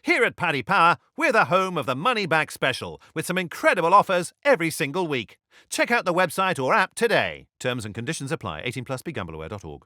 Here at Paddy Power, we're the home of the Money Back Special, with some incredible offers every single week. Check out the website or app today. Terms and conditions apply. 18 plus BeGambleAware.org.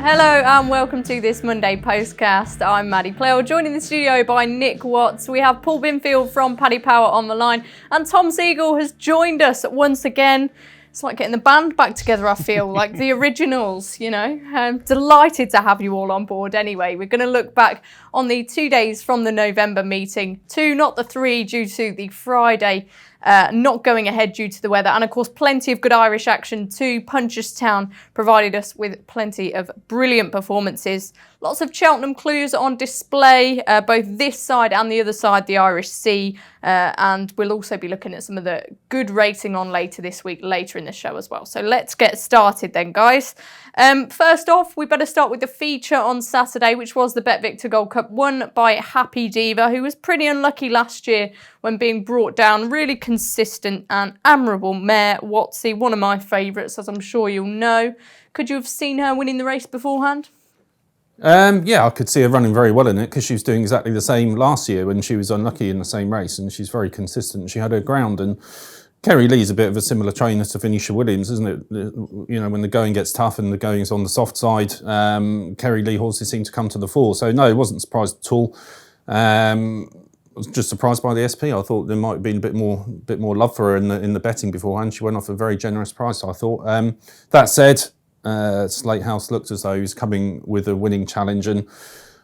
Hello and welcome to this Monday Postcast. I'm Maddie Plale, joined in the studio by Nick Watts. We have Paul Binfield from Paddy Power on the line, and Tom Siegel has joined us once again. It's like getting the band back together, I feel, like the originals, you know. I'm delighted to have you all on board anyway. We're going to look back on the 2 days from the November meeting, 2, not the 3, due to the Friday not going ahead due to the weather. And of course, plenty of good Irish action too. Punchestown provided us with plenty of brilliant performances. Lots of Cheltenham clues on display, both this side and the other side, the Irish Sea. And we'll also be looking at some of the good racing on later this week, later in the show as well. So let's get started then, guys. First off, we better start with the feature on Saturday, which was the Bet Victor Gold Cup, won by Happy Diva, who was pretty unlucky last year when being brought down. Really consistent and admirable mare, Watsy, one of my favourites, as I'm sure you'll know. Could you have seen her winning the race beforehand? Yeah, I could see her running very well in it because she was doing exactly the same last year when she was unlucky in the same race, and she's very consistent. She had her ground, and Kerry Lee's a bit of a similar trainer to Venetia Williams, isn't it? You know, when the going gets tough and the going's on the soft side, Kerry Lee horses seem to come to the fore. So no, I wasn't surprised at all. I was just surprised by the SP. I thought there might have been a bit more love for her in the betting beforehand. She went off a very generous price, I thought. That said, Slate House looked as though he was coming with a winning challenge, and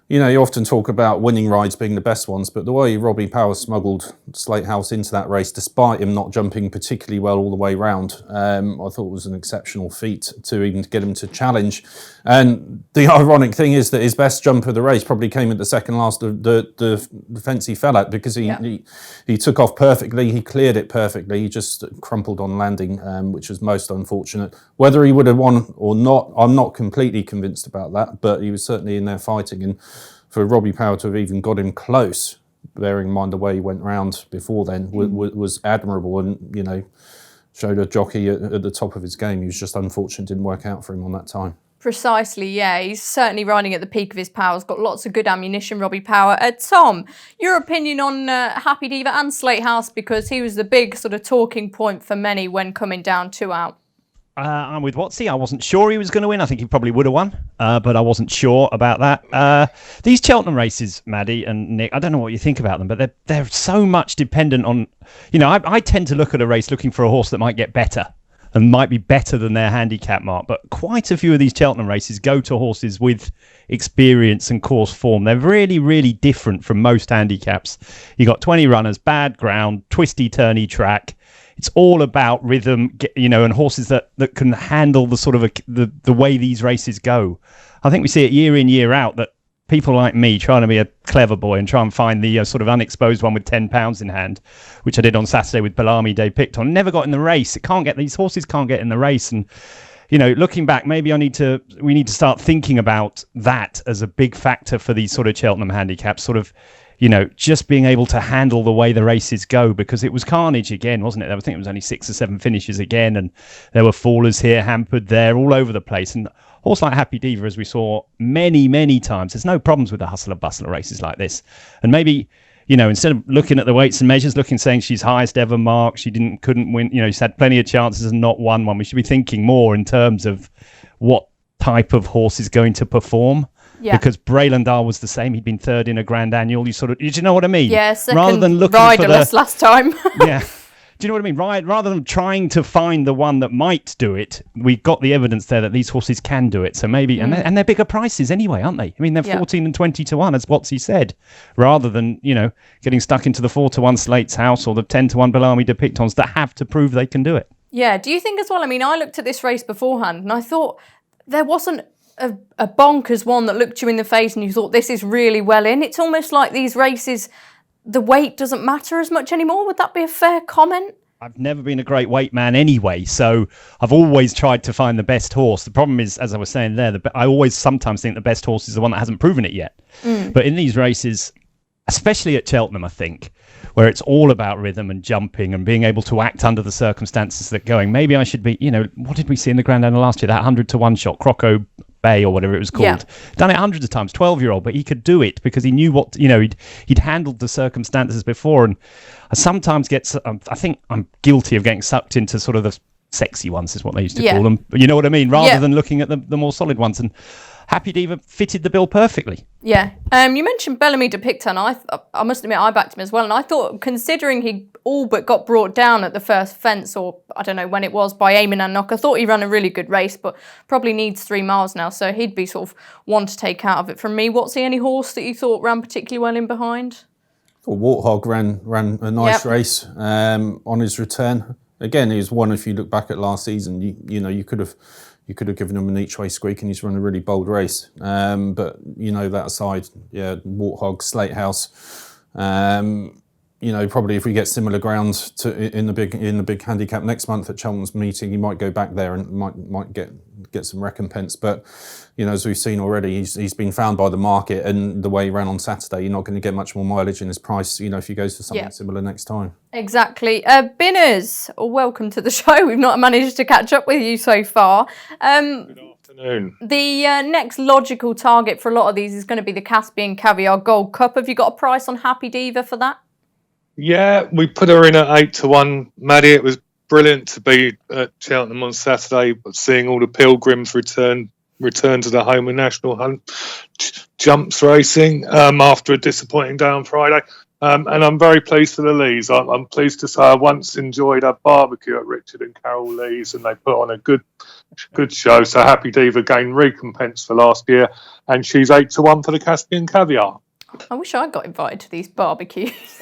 you know, you often talk about winning rides being the best ones, but the way Robbie Power smuggled Slate House into that race, despite him not jumping particularly well all the way round, I thought was an exceptional feat to even get him to challenge. And the ironic thing is that his best jump of the race probably came at the second last of the fence he fell at, because he took off perfectly, he cleared it perfectly, he just crumpled on landing, which was most unfortunate. Whether he would have won or not, I'm not completely convinced about that, but he was certainly in there fighting, and for Robbie Power to have even got him close, bearing in mind the way he went round before then, was admirable, and, you know, showed a jockey at the top of his game. He was just unfortunate, didn't work out for him on that time. Precisely, yeah. He's certainly riding at the peak of his powers, got lots of good ammunition, Robbie Power. Tom, your opinion on Happy Diva and Slate House, because he was the big sort of talking point for many when coming down 2 out. I'm with Watsy. I wasn't sure he was going to win. I think he probably would have won, but I wasn't sure about that. These Cheltenham races, Maddie and Nick, I don't know what you think about them, but they're so much dependent on, you know, I tend to look at a race looking for a horse that might get better and might be better than their handicap mark, but quite a few of these Cheltenham races go to horses with experience and course form. They're really, really different from most handicaps. You got 20 runners, bad ground, twisty, turny track. It's all about rhythm, you know, and horses that can handle the sort of the way these races go. I think we see it year in, year out that people like me trying to be a clever boy and try and find the sort of unexposed one with £10 in hand, which I did on Saturday with Bellamy Day Picton, never got in the race. These horses can't get in the race. And, you know, looking back, maybe we need to start thinking about that as a big factor for these sort of Cheltenham handicaps, sort of, you know, just being able to handle the way the races go, because it was carnage again, wasn't it? I think it was only 6 or 7 finishes again, and there were fallers here, hampered there, all over the place. And a horse like Happy Diva, as we saw many, many times, there's no problems with the hustle and bustle of races like this. And maybe, you know, instead of looking at the weights and measures, saying she's highest ever mark, she couldn't win, you know, she's had plenty of chances and not won one. We should be thinking more in terms of what type of horse is going to perform. Yeah. Because Braylandar was the same. He'd been third in a Grand Annual. Do you know what I mean? Yeah, rather than looking riderless last time. Yeah. Do you know what I mean? Rather than trying to find the one that might do it, we've got the evidence there that these horses can do it. So maybe, and they're bigger prices anyway, aren't they? I mean, they're 14 and 20 to 1, as Watsy said, rather than, you know, getting stuck into the 4 to 1 Slate's House or the 10 to 1 Bellamy de Pictons that have to prove they can do it. Yeah. Do you think as well? I mean, I looked at this race beforehand and I thought there wasn't a bonkers one that looked you in the face and you thought this is really well in. It's almost like these races, the weight doesn't matter as much anymore. Would that be a fair comment? I've never been a great weight man anyway, so I've always tried to find the best horse. The problem is, as I was saying there, I always sometimes think the best horse is the one that hasn't proven it yet. But in these races, especially at Cheltenham, I think, where it's all about rhythm and jumping and being able to act under the circumstances that going. Maybe I should be, you know, what did we see in the Grand Annual last year? That 100 to 1 shot, Croco Bay or whatever it was called. Yeah. Done it hundreds of times, 12-year-old, but he could do it because he knew what, he'd handled the circumstances before. And I sometimes I think I'm guilty of getting sucked into sort of the sexy ones is what they used to call them. You know what I mean? Rather than looking at the more solid ones. And Happy Diva fitted the bill perfectly. Yeah. You mentioned Bellamy de Picton. I must admit, I backed him as well. And I thought, considering he all but got brought down at the first fence, or I don't know when it was, by Eamon and Knock, I thought he ran a really good race, but probably needs 3 miles now. So he'd be sort of one to take out of it from me. What's any horse that you thought ran particularly well in behind? Well, Warthog ran a nice race on his return. Again, he was one, if you look back at last season, you could have given him an each way squeak, and he's run a really bold race. But that aside, Warthog, Slate House. Probably if we get similar ground in the big handicap next month at Cheltenham's meeting, he might go back there and might get some recompense. But as we've seen already, he's been found by the market, and the way he ran on Saturday, you're not going to get much more mileage in his price. If he goes for something similar next time. Exactly. Binners, welcome to the show. We've not managed to catch up with you so far. Good afternoon. The next logical target for a lot of these is going to be the Caspian Caviar Gold Cup. Have you got a price on Happy Diva for that? Yeah, we put her in at 8-1, Maddie. It was brilliant to be at Cheltenham on Saturday, seeing all the pilgrims return to the home and national hunt jumps racing after a disappointing day on Friday. And I'm very pleased for the Lees. I'm pleased to say I once enjoyed a barbecue at Richard and Carol Lees, and they put on a good show. So Happy Diva gained recompense for last year, and she's 8-1 for the Caspian Caviar. I wish I got invited to these barbecues.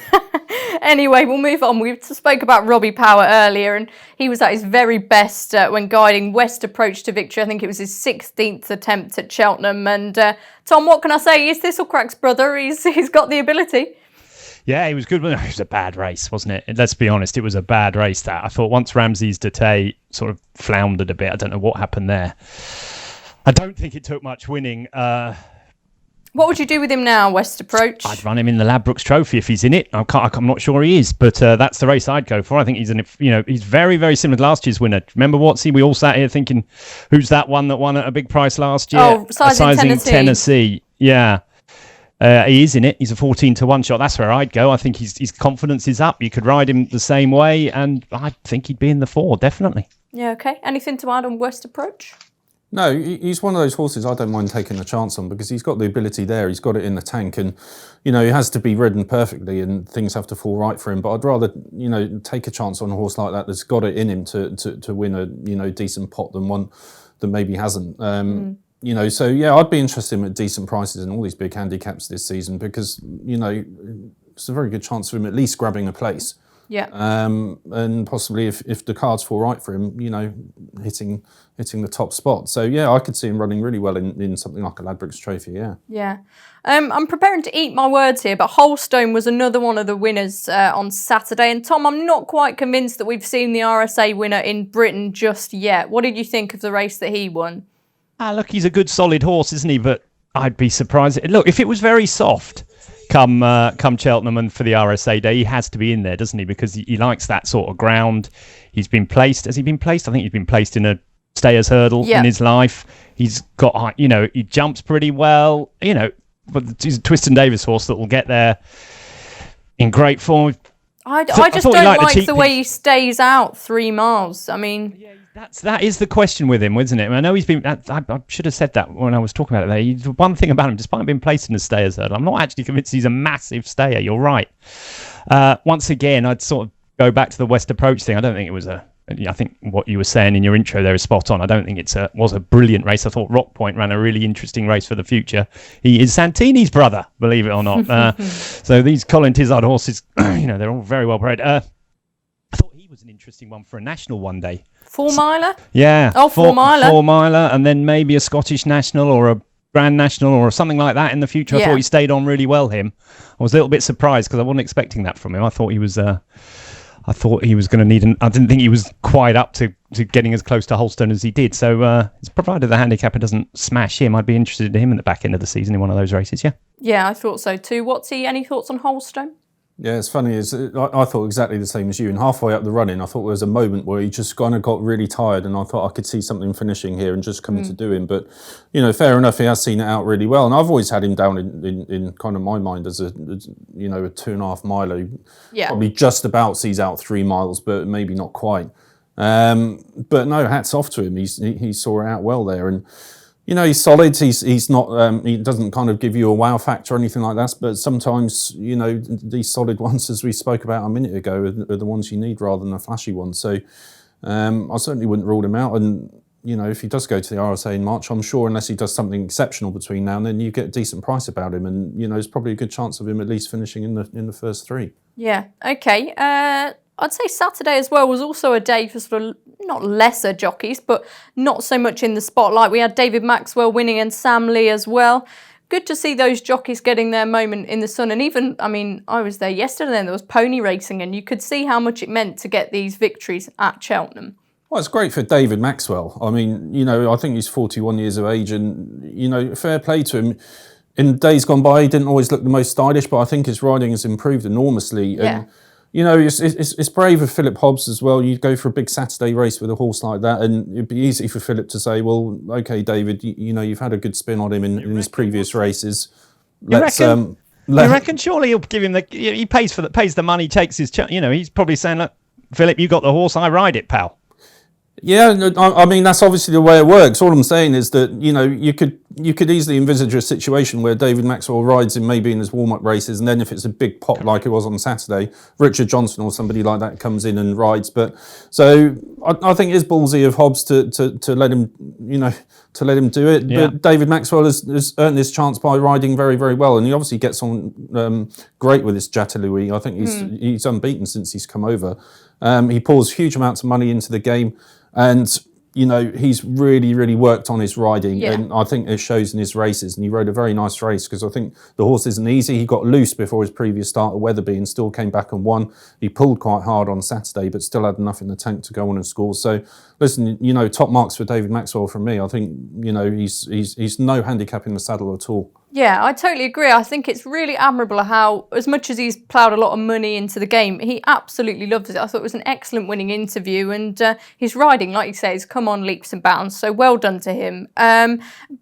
Anyway, we'll move on. We spoke about Robbie Power earlier, and he was at his very best when guiding West Approach to victory. I think it was his 16th attempt at Cheltenham. And Tom, what can I say? Is Thistlecrack's brother? He's got the ability. Yeah, he was good. It was a bad race, wasn't it? Let's be honest, it was a bad race. That I thought once Ramses Dete sort of floundered a bit. I don't know what happened there. I don't think it took much winning. What would you do with him now, West Approach? I'd run him in the Ladbrokes Trophy if he's in it. I'm not sure he is, but that's the race I'd go for. I think he's very, very similar to last year's winner. Remember Watsy? We all sat here thinking, who's that one that won at a big price last year? Oh, Sizing Tennessee. Yeah. He is in it. He's a 14-1 shot. That's where I'd go. I think his confidence is up. You could ride him the same way, and I think he'd be in the 4, definitely. Yeah, okay. Anything to add on West Approach? No, he's one of those horses I don't mind taking a chance on, because he's got the ability there. He's got it in the tank, and he has to be ridden perfectly, and things have to fall right for him. But I'd rather take a chance on a horse like that that's got it in him to win a decent pot than one that maybe hasn't. So yeah, I'd be interested in at decent prices in all these big handicaps this season, because it's a very good chance for him at least grabbing a place. Yeah. And possibly if the cards fall right for him, hitting the top spot. So yeah, I could see him running really well in something like a Ladbrokes Trophy. Yeah. Yeah. I'm preparing to eat my words here, but Holstone was another one of the winners on Saturday. And Tom, I'm not quite convinced that we've seen the RSA winner in Britain just yet. What did you think of the race that he won? Look, he's a good solid horse, isn't he? But I'd be surprised. Look, if it was very soft come Cheltenham and for the RSA day, he has to be in there, doesn't he? Because he likes that sort of ground. He's been placed. Has he been placed? I think he's been placed in a stayers hurdle in his life. He's got, he jumps pretty well, but he's a Twiston Davis horse that will get there in great form. I just don't like the way he stays out 3 miles. I mean... Yeah, that is the question with him, isn't it? I know he's been... I should have said that when I was talking about it there. One thing about him, despite being placed in a stayers hurdle, I'm not actually convinced he's a massive stayer. You're right. Once again, I'd sort of go back to the West Approach thing. I don't think it was I think what you were saying in your intro there is spot on. I don't think it was a brilliant race. I thought Rock Point ran a really interesting race for the future. He is Santini's brother, believe it or not. So these Colin Tizard horses, they're all very well bred. I thought he was an interesting one for a national one day. 4 miler? Yeah. Oh, 4 miler. 4 miler, and then maybe a Scottish national or a Grand National or something like that in the future. I thought he stayed on really well, him. I was a little bit surprised because I wasn't expecting that from him. I thought he was going to need I didn't think he was quite up to getting as close to Holstone as he did. So provided the handicapper doesn't smash him, I'd be interested in him at the back end of the season in one of those races, yeah. Yeah, I thought so too. Any thoughts on Holstone? Yeah, it's funny. I thought exactly the same as you. And halfway up the running, I thought there was a moment where he just kind of got really tired, and I thought I could see something finishing here and just coming to do him. But, fair enough, he has seen it out really well. And I've always had him down in kind of my mind as a 2.5 miler. Yeah. Probably just about sees out 3 miles, but maybe not quite. But no, hats off to him. He saw it out well there. And, he's solid. He's not. He doesn't kind of give you a wow factor or anything like that. But sometimes, these solid ones, as we spoke about a minute ago, are the ones you need rather than the flashy ones. So I certainly wouldn't rule him out. And if he does go to the RSA in March, I'm sure unless he does something exceptional between now and then, you get a decent price about him. And there's probably a good chance of him at least finishing in the first 3. Yeah. Okay. I'd say Saturday as well was also a day for sort of not lesser jockeys, but not so much in the spotlight. We had David Maxwell winning and Sam Lee as well. Good to see those jockeys getting their moment in the sun. And even, I was there yesterday and there was pony racing, and you could see how much it meant to get these victories at Cheltenham. Well, it's great for David Maxwell. I think he's 41 years of age, and, fair play to him. In days gone by, he didn't always look the most stylish, but I think his riding has improved enormously. Yeah. And, it's brave of Philip Hobbs as well. You go for a big Saturday race with a horse like that, and it'd be easy for Philip to say, well, okay, David, you've had a good spin on him in his previous races. You reckon surely he'll give him he pays the money, takes his he's probably saying, look, Philip, you got the horse, I ride it, pal. Yeah, that's obviously the way it works. All I'm saying is that, you could easily envisage a situation where David Maxwell rides him maybe in his warm-up races, and then if it's a big pop like it was on Saturday, Richard Johnson or somebody like that comes in and rides. But so I think it is ballsy of Hobbs to let him, do it. Yeah. But David Maxwell has earned this chance by riding very, very well, and he obviously gets on great with this Jatalouis. I think he's unbeaten since he's come over. He pours huge amounts of money into the game. And, he's really, really worked on his riding. Yeah. And I think it shows in his races. And he rode a very nice race because I think the horse isn't easy. He got loose before his previous start at Wetherby and still came back and won. He pulled quite hard on Saturday, but still had enough in the tank to go on and score. So, listen, top marks for David Maxwell from me. I think, he's no handicap in the saddle at all. Yeah, I totally agree. I think it's really admirable how, as much as he's ploughed a lot of money into the game, he absolutely loves it. I thought it was an excellent winning interview, and his riding, like you say, has come on leaps and bounds, so well done to him.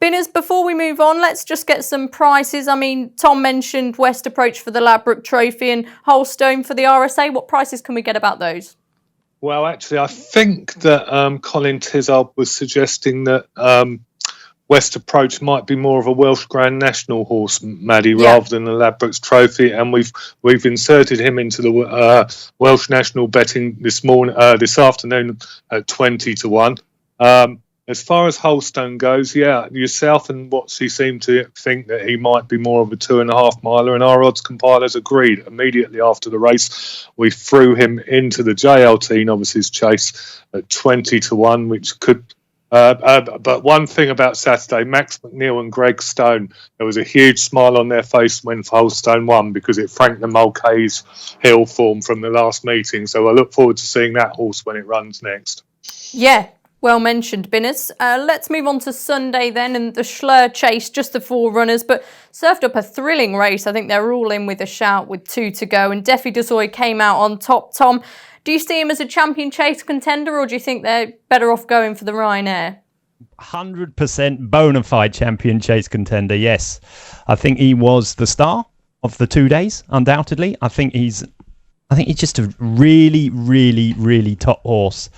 Binners, before we move on, let's just get some prices. Tom mentioned West Approach for the Ladbroke Trophy and Holstone for the RSA. What prices can we get about those? Well, actually, I think that Colin Tizard was suggesting that West Approach might be more of a Welsh Grand National horse, Maddie, rather than the Ladbrokes Trophy, and we've inserted him into the Welsh National betting this afternoon at 20-1. As far as Holstone goes, yourself and Watsy seem to think that he might be more of a 2.5 miler, and our odds compilers agreed. Immediately after the race, we threw him into the JLT novices chase at 20-1, which could. But one thing about Saturday, Max McNeil and Greg Stone, there was a huge smile on their face when Holstone won because it franked the Mulcahy's Hill form from the last meeting. So I look forward to seeing that horse when it runs next. Yeah, well mentioned, Binners. Let's move on to Sunday then, and the Schlur Chase, just the 4 runners, but served up a thrilling race. I think they're all in with a shout with 2 to go, and Defi Desoy came out on top. Tom, do you see him as a champion chase contender, or do you think they're better off going for the Ryanair? 100% bona fide champion chase contender, yes. I think he was the star of the 2 days, undoubtedly. I think he's just a really, really, really top horse.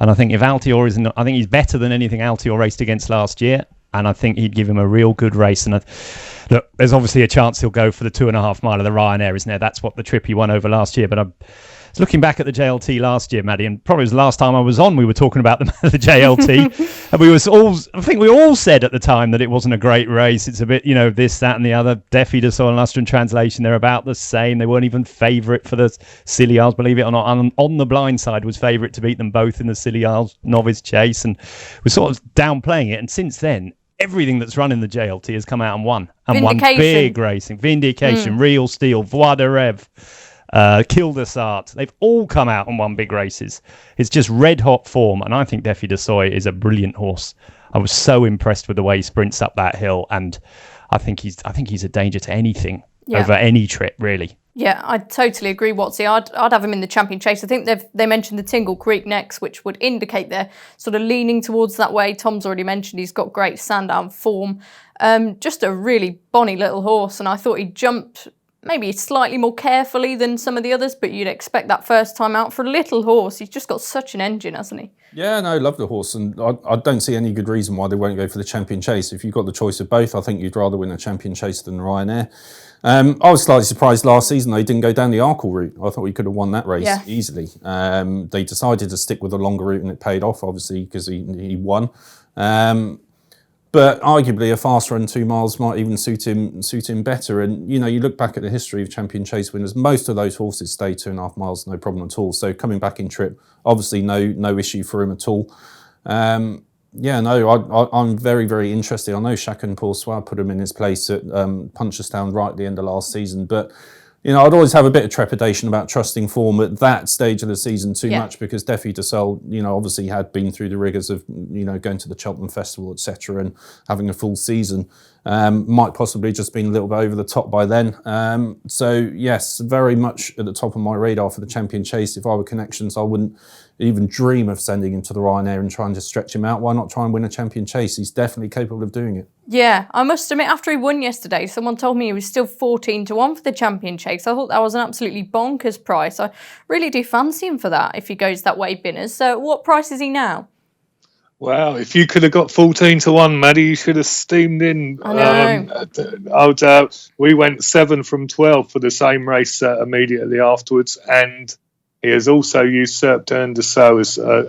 And I think if Altior isn't, I think he's better than anything Altior raced against last year. And I think he'd give him a real good race. And look, there's obviously a chance he'll go for the 2.5 mile of the Ryanair, isn't there? That's what the trip he won over last year. But I was looking back at the JLT last year, Maddie, and probably was the last time I was on, we were talking about the JLT. And I think we all said at the time that it wasn't a great race. It's a bit, this, that, and the other. Defi Desoy and Luster and Translation, they're about the same. They weren't even favourite for the Scilly Isles, believe it or not. On the blind side was favourite to beat them both in the Scilly Isles novice chase, and we're sort of downplaying it. And since then, everything that's run in the JLT has come out and won. And won big racing. Vindication, Real Steel, Voix de Rêve, Kildesart. They've all come out and won big races. It's just red hot form, and I think Defi Desoy is a brilliant horse. I was so impressed with the way he sprints up that hill, and I think he's a danger to anything over any trip, really. Yeah, I totally agree, Watsy. I'd have him in the champion chase. I think they mentioned the Tingle Creek next, which would indicate they're sort of leaning towards that way. Tom's already mentioned he's got great Sandown form. Just a really bonny little horse, and I thought he jumped maybe slightly more carefully than some of the others, but you'd expect that first time out for a little horse. He's just got such an engine, hasn't he? Yeah, no, love the horse, and I don't see any good reason why they won't go for the champion chase. If you've got the choice of both, I think you'd rather win a champion chase than Ryanair. I was slightly surprised last season they didn't go down the Arkle route. I thought we could have won that race easily. They decided to stick with the longer route and it paid off, obviously, because he won. But arguably a fast run 2 miles might even suit him better. And, you know, you look back at the history of champion chase winners, most of those horses stay 2.5 miles, no problem at all. So coming back in trip, obviously no issue for him at all. I'm very, very interested. I know Chacun Pour Soi put him in his place at Punchestown right at the end of last season, but you know, I'd always have a bit of trepidation about trusting form at that stage of the season too much, because Defi Dussel, you know, obviously had been through the rigours of, you know, going to the Cheltenham Festival, etc., and having a full season. Might possibly just been a little bit over the top by then. So yes, very much at the top of my radar for the champion chase. If I were Connections, I wouldn't even dream of sending him to the Ryanair and trying to stretch him out. Why not try and win a champion chase? He's definitely capable of doing it. Yeah, I must admit, after he won yesterday, someone told me he was still 14-1 for the champion chase. I thought that was an absolutely bonkers price. I really do fancy him for that if he goes that way, Binners. So what price is he now? Wow, if you could have got 14-1, Maddie, you should have steamed in. I know. We went 7 from 12 for the same race immediately afterwards, and he has also usurped Ern Dussel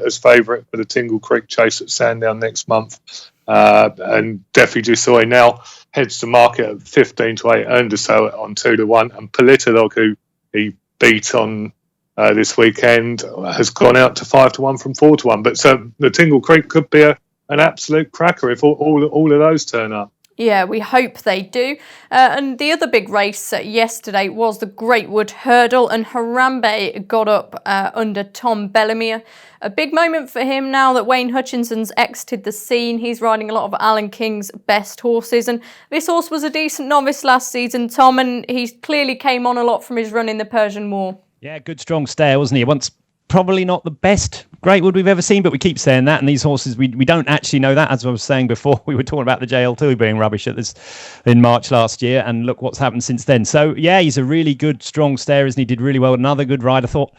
as favourite for the Tingle Creek Chase at Sandown next month. And Defi Dussel now heads to market at 15-8, Ern Dussel on 2-1, and Politolog, who he beat on this weekend, has gone out to 5-1 from 4-1. But so the Tingle Creek could be an absolute cracker if all of those turn up. Yeah, we hope they do. And the other big race yesterday was the Greatwood Hurdle, and Harambe got up under Tom Bellamy. A big moment for him now that Wayne Hutchinson's exited the scene. He's riding a lot of Alan King's best horses, and this horse was a decent novice last season, Tom, and he clearly came on a lot from his run in the Persian War. Yeah, good strong stare, wasn't he? Once probably not the best Greatwood we've ever seen, but we keep saying that, and these horses, we don't actually know that. As I was saying before, we were talking about the JL2 being rubbish at this in March last year, and look what's happened since then. So yeah, he's a really good strong stare, and he did really well. Another good ride. I thought,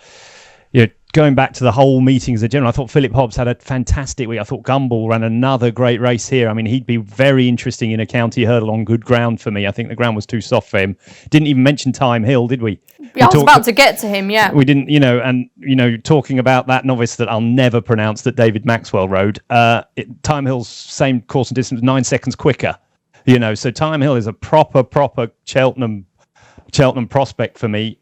you know, going back to the whole meetings in general, I thought Philip Hobbs had a fantastic week. I thought Gamble ran another great race here. I mean, he'd be very interesting in a county hurdle on good ground for me. I think the ground was too soft for him. Didn't even mention Time Hill, did we? Yeah, I was about to get to him, yeah. We didn't, talking about that novice that I'll never pronounce that David Maxwell rode. Time Hill's same course and distance, 9 seconds quicker. So Time Hill is a proper Cheltenham prospect for me.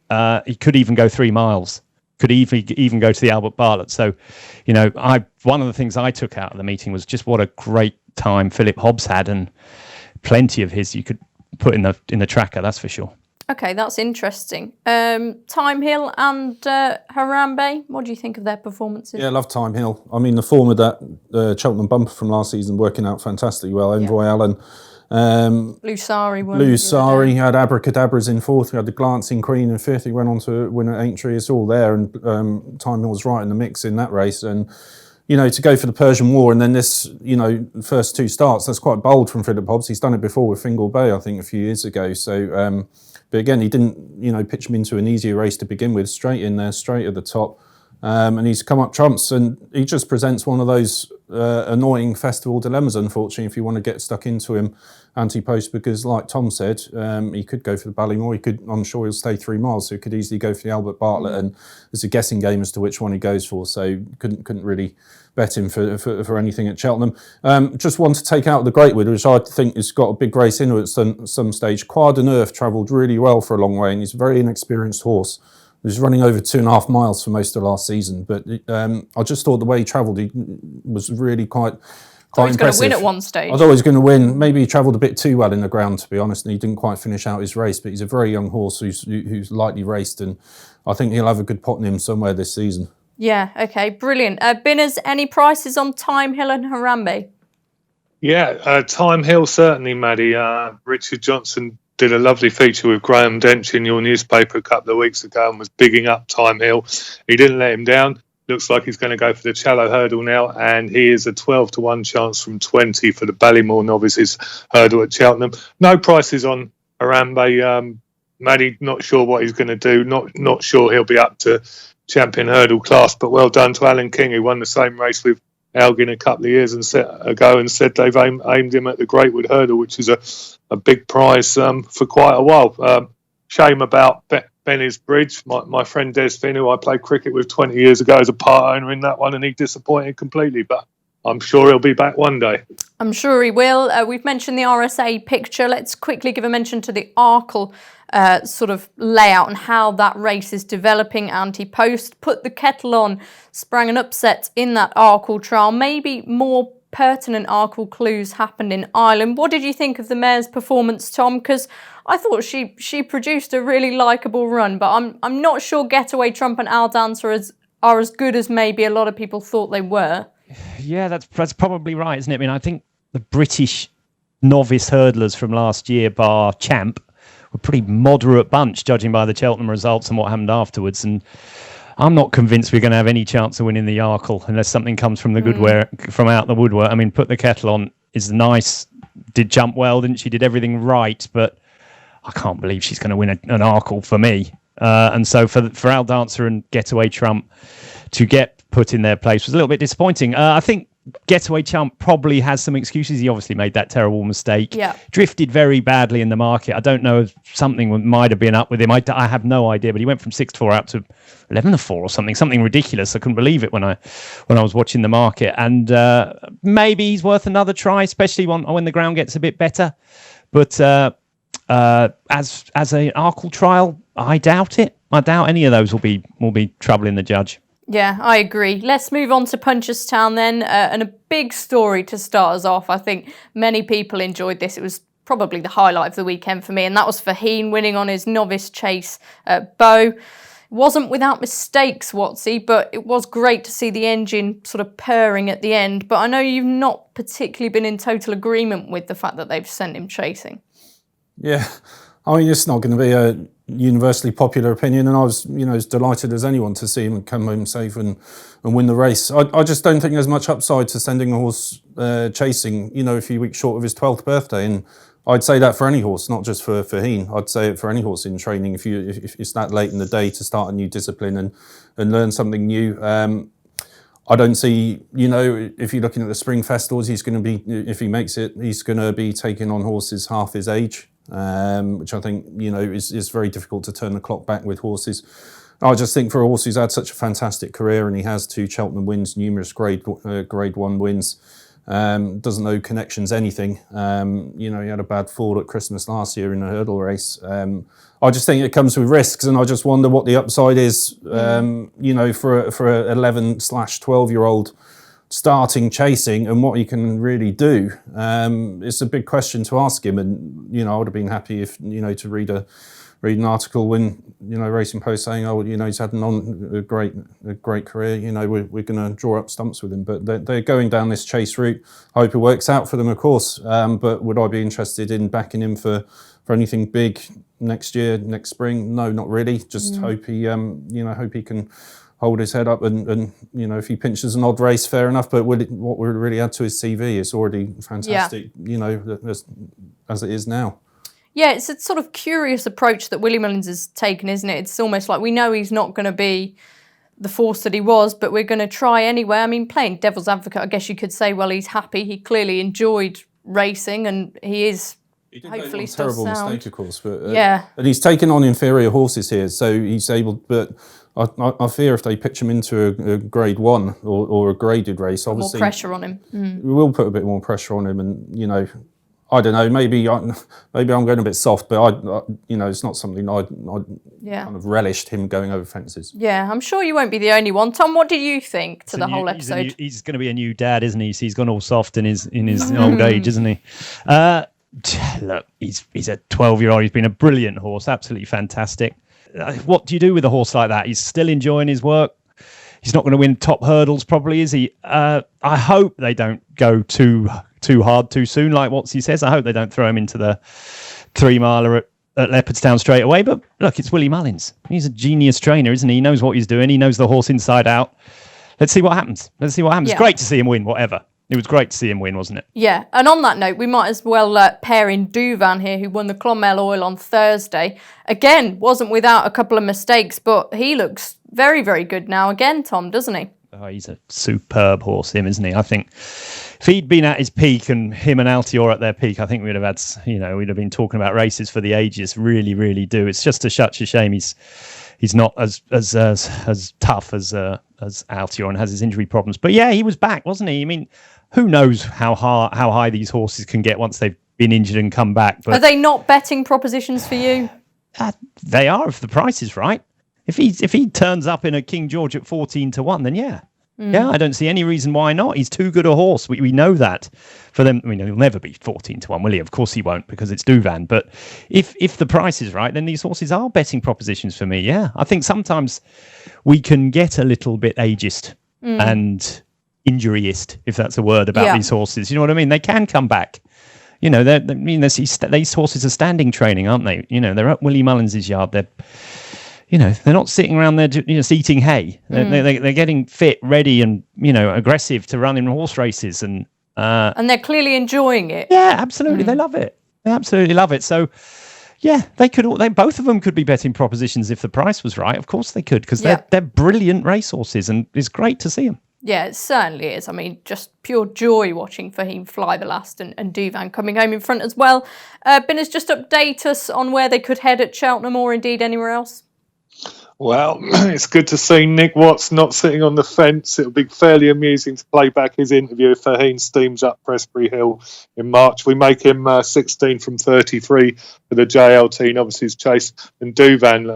He could even go 3 miles. Could even go to the Albert Bartlett. So, one of the things I took out of the meeting was just what a great time Philip Hobbs had, and plenty of his you could put in the tracker, that's for sure. Okay, that's interesting. Time Hill and Harambe, what do you think of their performances? Yeah, I love Time Hill. I mean, the form of that Cheltenham bumper from last season working out fantastically well. Envoy Allen. Lusari had Abracadabras in fourth. We had the Glancing Queen in fifth. He went on to win at Aintree. It's all there, and Time Hill was right in the mix in that race. And to go for the Persian War and then this, first 2 starts, that's quite bold from Philip Hobbs. He's done it before with Fingal Bay, I think, a few years ago. So, but again, he didn't, pitch him into an easier race to begin with. Straight in there, straight at the top. And he's come up trumps, and he just presents one of those annoying festival dilemmas, unfortunately, if you want to get stuck into him anti-post, because like Tom said, he could go for the Ballymore, I'm sure he'll stay 3 miles, so he could easily go for the Albert Bartlett, and it's a guessing game as to which one he goes for, so couldn't really bet him for anything at Cheltenham. Just want to take out the Greatwood, which I think has got a big race in it at some stage. Croix de Neuf travelled really well for a long way, and he's a very inexperienced horse. He was running over 2.5 miles for most of last season, but I just thought the way he travelled, he was really quite impressive. He was going to win at one stage. I thought he was going to win. Maybe he travelled a bit too well in the ground, to be honest, and he didn't quite finish out his race. But he's a very young horse who's lightly raced, and I think he'll have a good pot in him somewhere this season. Yeah, okay, brilliant. Binners, any prices on Time Hill and Harambe? Yeah, Time Hill certainly, Maddie. Richard Johnson did a lovely feature with Graham Dench in your newspaper a couple of weeks ago and was bigging up Time Hill. He didn't let him down. Looks like he's going to go for the Challow Hurdle now, and he is a 12-1 chance from 20 for the Ballymore Novices Hurdle at Cheltenham. No prices on Harambe. Maddie, not sure what he's going to do. Not sure he'll be up to champion hurdle class, but well done to Alan King, who won the same race with Elgin a couple of years ago and said they've aimed him at the Greatwood Hurdle, which is a big prize for quite a while. Shame about Benny's Bridge. My friend Des Finn, who I played cricket with 20 years ago, is a part owner in that one, and he disappointed completely, but I'm sure he'll be back one day. I'm sure he will. We've mentioned the RSA picture. Let's quickly give a mention to the Arkle sort of layout and how that race is developing. Anti-Post put the kettle on, sprang an upset in that Arkle trial. Maybe more pertinent Arkle clues happened in Ireland. What did you think of the mare's performance, Tom? Because I thought she produced a really likeable run, but I'm not sure Getaway Trump and Al Dancer are as good as maybe a lot of people thought they were. Yeah, that's probably right, isn't it? I mean, I think the British novice hurdlers from last year, bar Champ, were a pretty moderate bunch, judging by the Cheltenham results and what happened afterwards. And I'm not convinced we're going to have any chance of winning the Arkle unless something comes from the from out the woodwork. I mean, Put the Kettle On is nice. Did jump well, didn't she? Did everything right, but I can't believe she's going to win an Arkle for me. And so for Al Dancer and Getaway Trump to get put in their place was a little bit disappointing. I think Getaway Trump probably has some excuses. He obviously made that terrible mistake. Yeah. Drifted very badly in the market. I don't know if something might have been up with him. I have no idea, but he went from 6-4 out to 11-4 or something ridiculous. I couldn't believe it when I was watching the market. And maybe he's worth another try, especially when the ground gets a bit better. But as an Arkle trial, I doubt it. I doubt any of those will be troubling the judge. Yeah, I agree. Let's move on to Punchestown then, and a big story to start us off. I think many people enjoyed this. It was probably the highlight of the weekend for me, and that was Faheen winning on his novice chase at Bow. Wasn't without mistakes, Watsy, but it was great to see the engine sort of purring at the end. But I know you've not particularly been in total agreement with the fact that they've sent him chasing. Yeah, I mean, it's not going to be a universally popular opinion, and I was, as delighted as anyone to see him come home safe and win the race. I just don't think there's much upside to sending a horse chasing, a few weeks short of his 12th birthday, and I'd say that for any horse, not just for Faheen. I'd say it for any horse in training. If it's that late in the day to start a new discipline and learn something new. I don't see, if you're looking at the spring festivals, he's going to be, if he makes it, he's going to be taking on horses half his age. Which I think, is very difficult to turn the clock back with horses. I just think for a horse who's had such a fantastic career, and he has 2 Cheltenham wins, numerous grade 1 wins, doesn't know connections, anything. He had a bad fall at Christmas last year in a hurdle race. I just think it comes with risks, and I just wonder what the upside is, for a 11/12-year-old starting chasing, and what he can really do. It's a big question to ask him, and I would have been happy if to read an article when Racing Post saying, he's had a great career. We're going to draw up stumps with him, but they're going down this chase route. I hope it works out for them, of course. But would I be interested in backing him for anything big next year, next spring? No, not really. Just hope he hope he can hold his head up, and if he pinches an odd race, fair enough. But what would really add to his CV is already fantastic. As it is now. Yeah, it's a sort of curious approach that Willie Mullins has taken, isn't it? It's almost like we know he's not going to be the force that he was, but we're going to try anyway. I mean, playing devil's advocate, I guess you could say, well, he's happy. He clearly enjoyed racing, and he is. He did hopefully make still one terrible sound. mistake, of course, but Yeah. And he's taken on inferior horses here, so he's able. But I fear if they pitch him into a grade 1 or a graded race, obviously more pressure on him. We will put a bit more pressure on him, and I don't know. Maybe I'm going a bit soft, but it's not something I'd kind of relished him going over fences. Yeah, I'm sure you won't be the only one. Tom, what did you think to the whole episode? He's going to be a new dad, isn't he? So he's gone all soft in his old age, isn't he? Look, he's a 12-year-old. He's been a brilliant horse, absolutely fantastic. What do you do with a horse like that? He's still enjoying his work. He's not going to win top hurdles, probably, is he? I hope they don't go too hard too soon, like Watsy says. I hope they don't throw him into the 3-miler at Leopardstown straight away. But look, it's Willie Mullins. He's a genius trainer, isn't he? He knows what he's doing. He knows the horse inside out. Let's see what happens. Yeah. It's great to see him win, whatever. It was great to see him win, wasn't it? Yeah, and on that note, we might as well pair in Douvan here, who won the Clonmel Oil on Thursday. Again, wasn't without a couple of mistakes, but he looks very, very good now again, Tom, doesn't he? Oh, he's a superb horse, him, isn't he? I think if he'd been at his peak and him and Altior at their peak, I think we'd have had, we'd have been talking about races for the ages. Really, really do. It's just such a shame he's not as tough as Altior and has his injury problems. But yeah, he was back, wasn't he? I mean, who knows how high these horses can get once they've been injured and come back. But are they not betting propositions for you? They are, if the price is right. If he turns up in a King George at 14-1, then yeah. Yeah, I don't see any reason why not. He's too good a horse. We know that. For them, I mean, he'll never be 14-1, will he? Of course he won't, because it's Douvan. But if the price is right, then these horses are betting propositions for me. Yeah, I think sometimes we can get a little bit ageist and injuryist, if that's a word, about these horses. You know what I mean? They can come back. These horses are standing training, aren't they? They're at Willie Mullins' yard. They're not sitting around there just eating hay. They're getting fit, ready, and aggressive to run in horse races, and they're clearly enjoying it. Yeah, absolutely, they love it. They absolutely love it. So, yeah, both of them could be betting propositions if the price was right. Of course, they could, because they're brilliant racehorses, and it's great to see them. Yeah, it certainly is. I mean, just pure joy watching Fahim fly the last and Douvan coming home in front as well. Binners, just update us on where they could head at Cheltenham or indeed anywhere else. Well, it's good to see Nick Watts not sitting on the fence. It'll be fairly amusing to play back his interview if Fahim steams up Presbury Hill in March. We make him 16 from 33 for the JLT Novices Chase. And Douvan,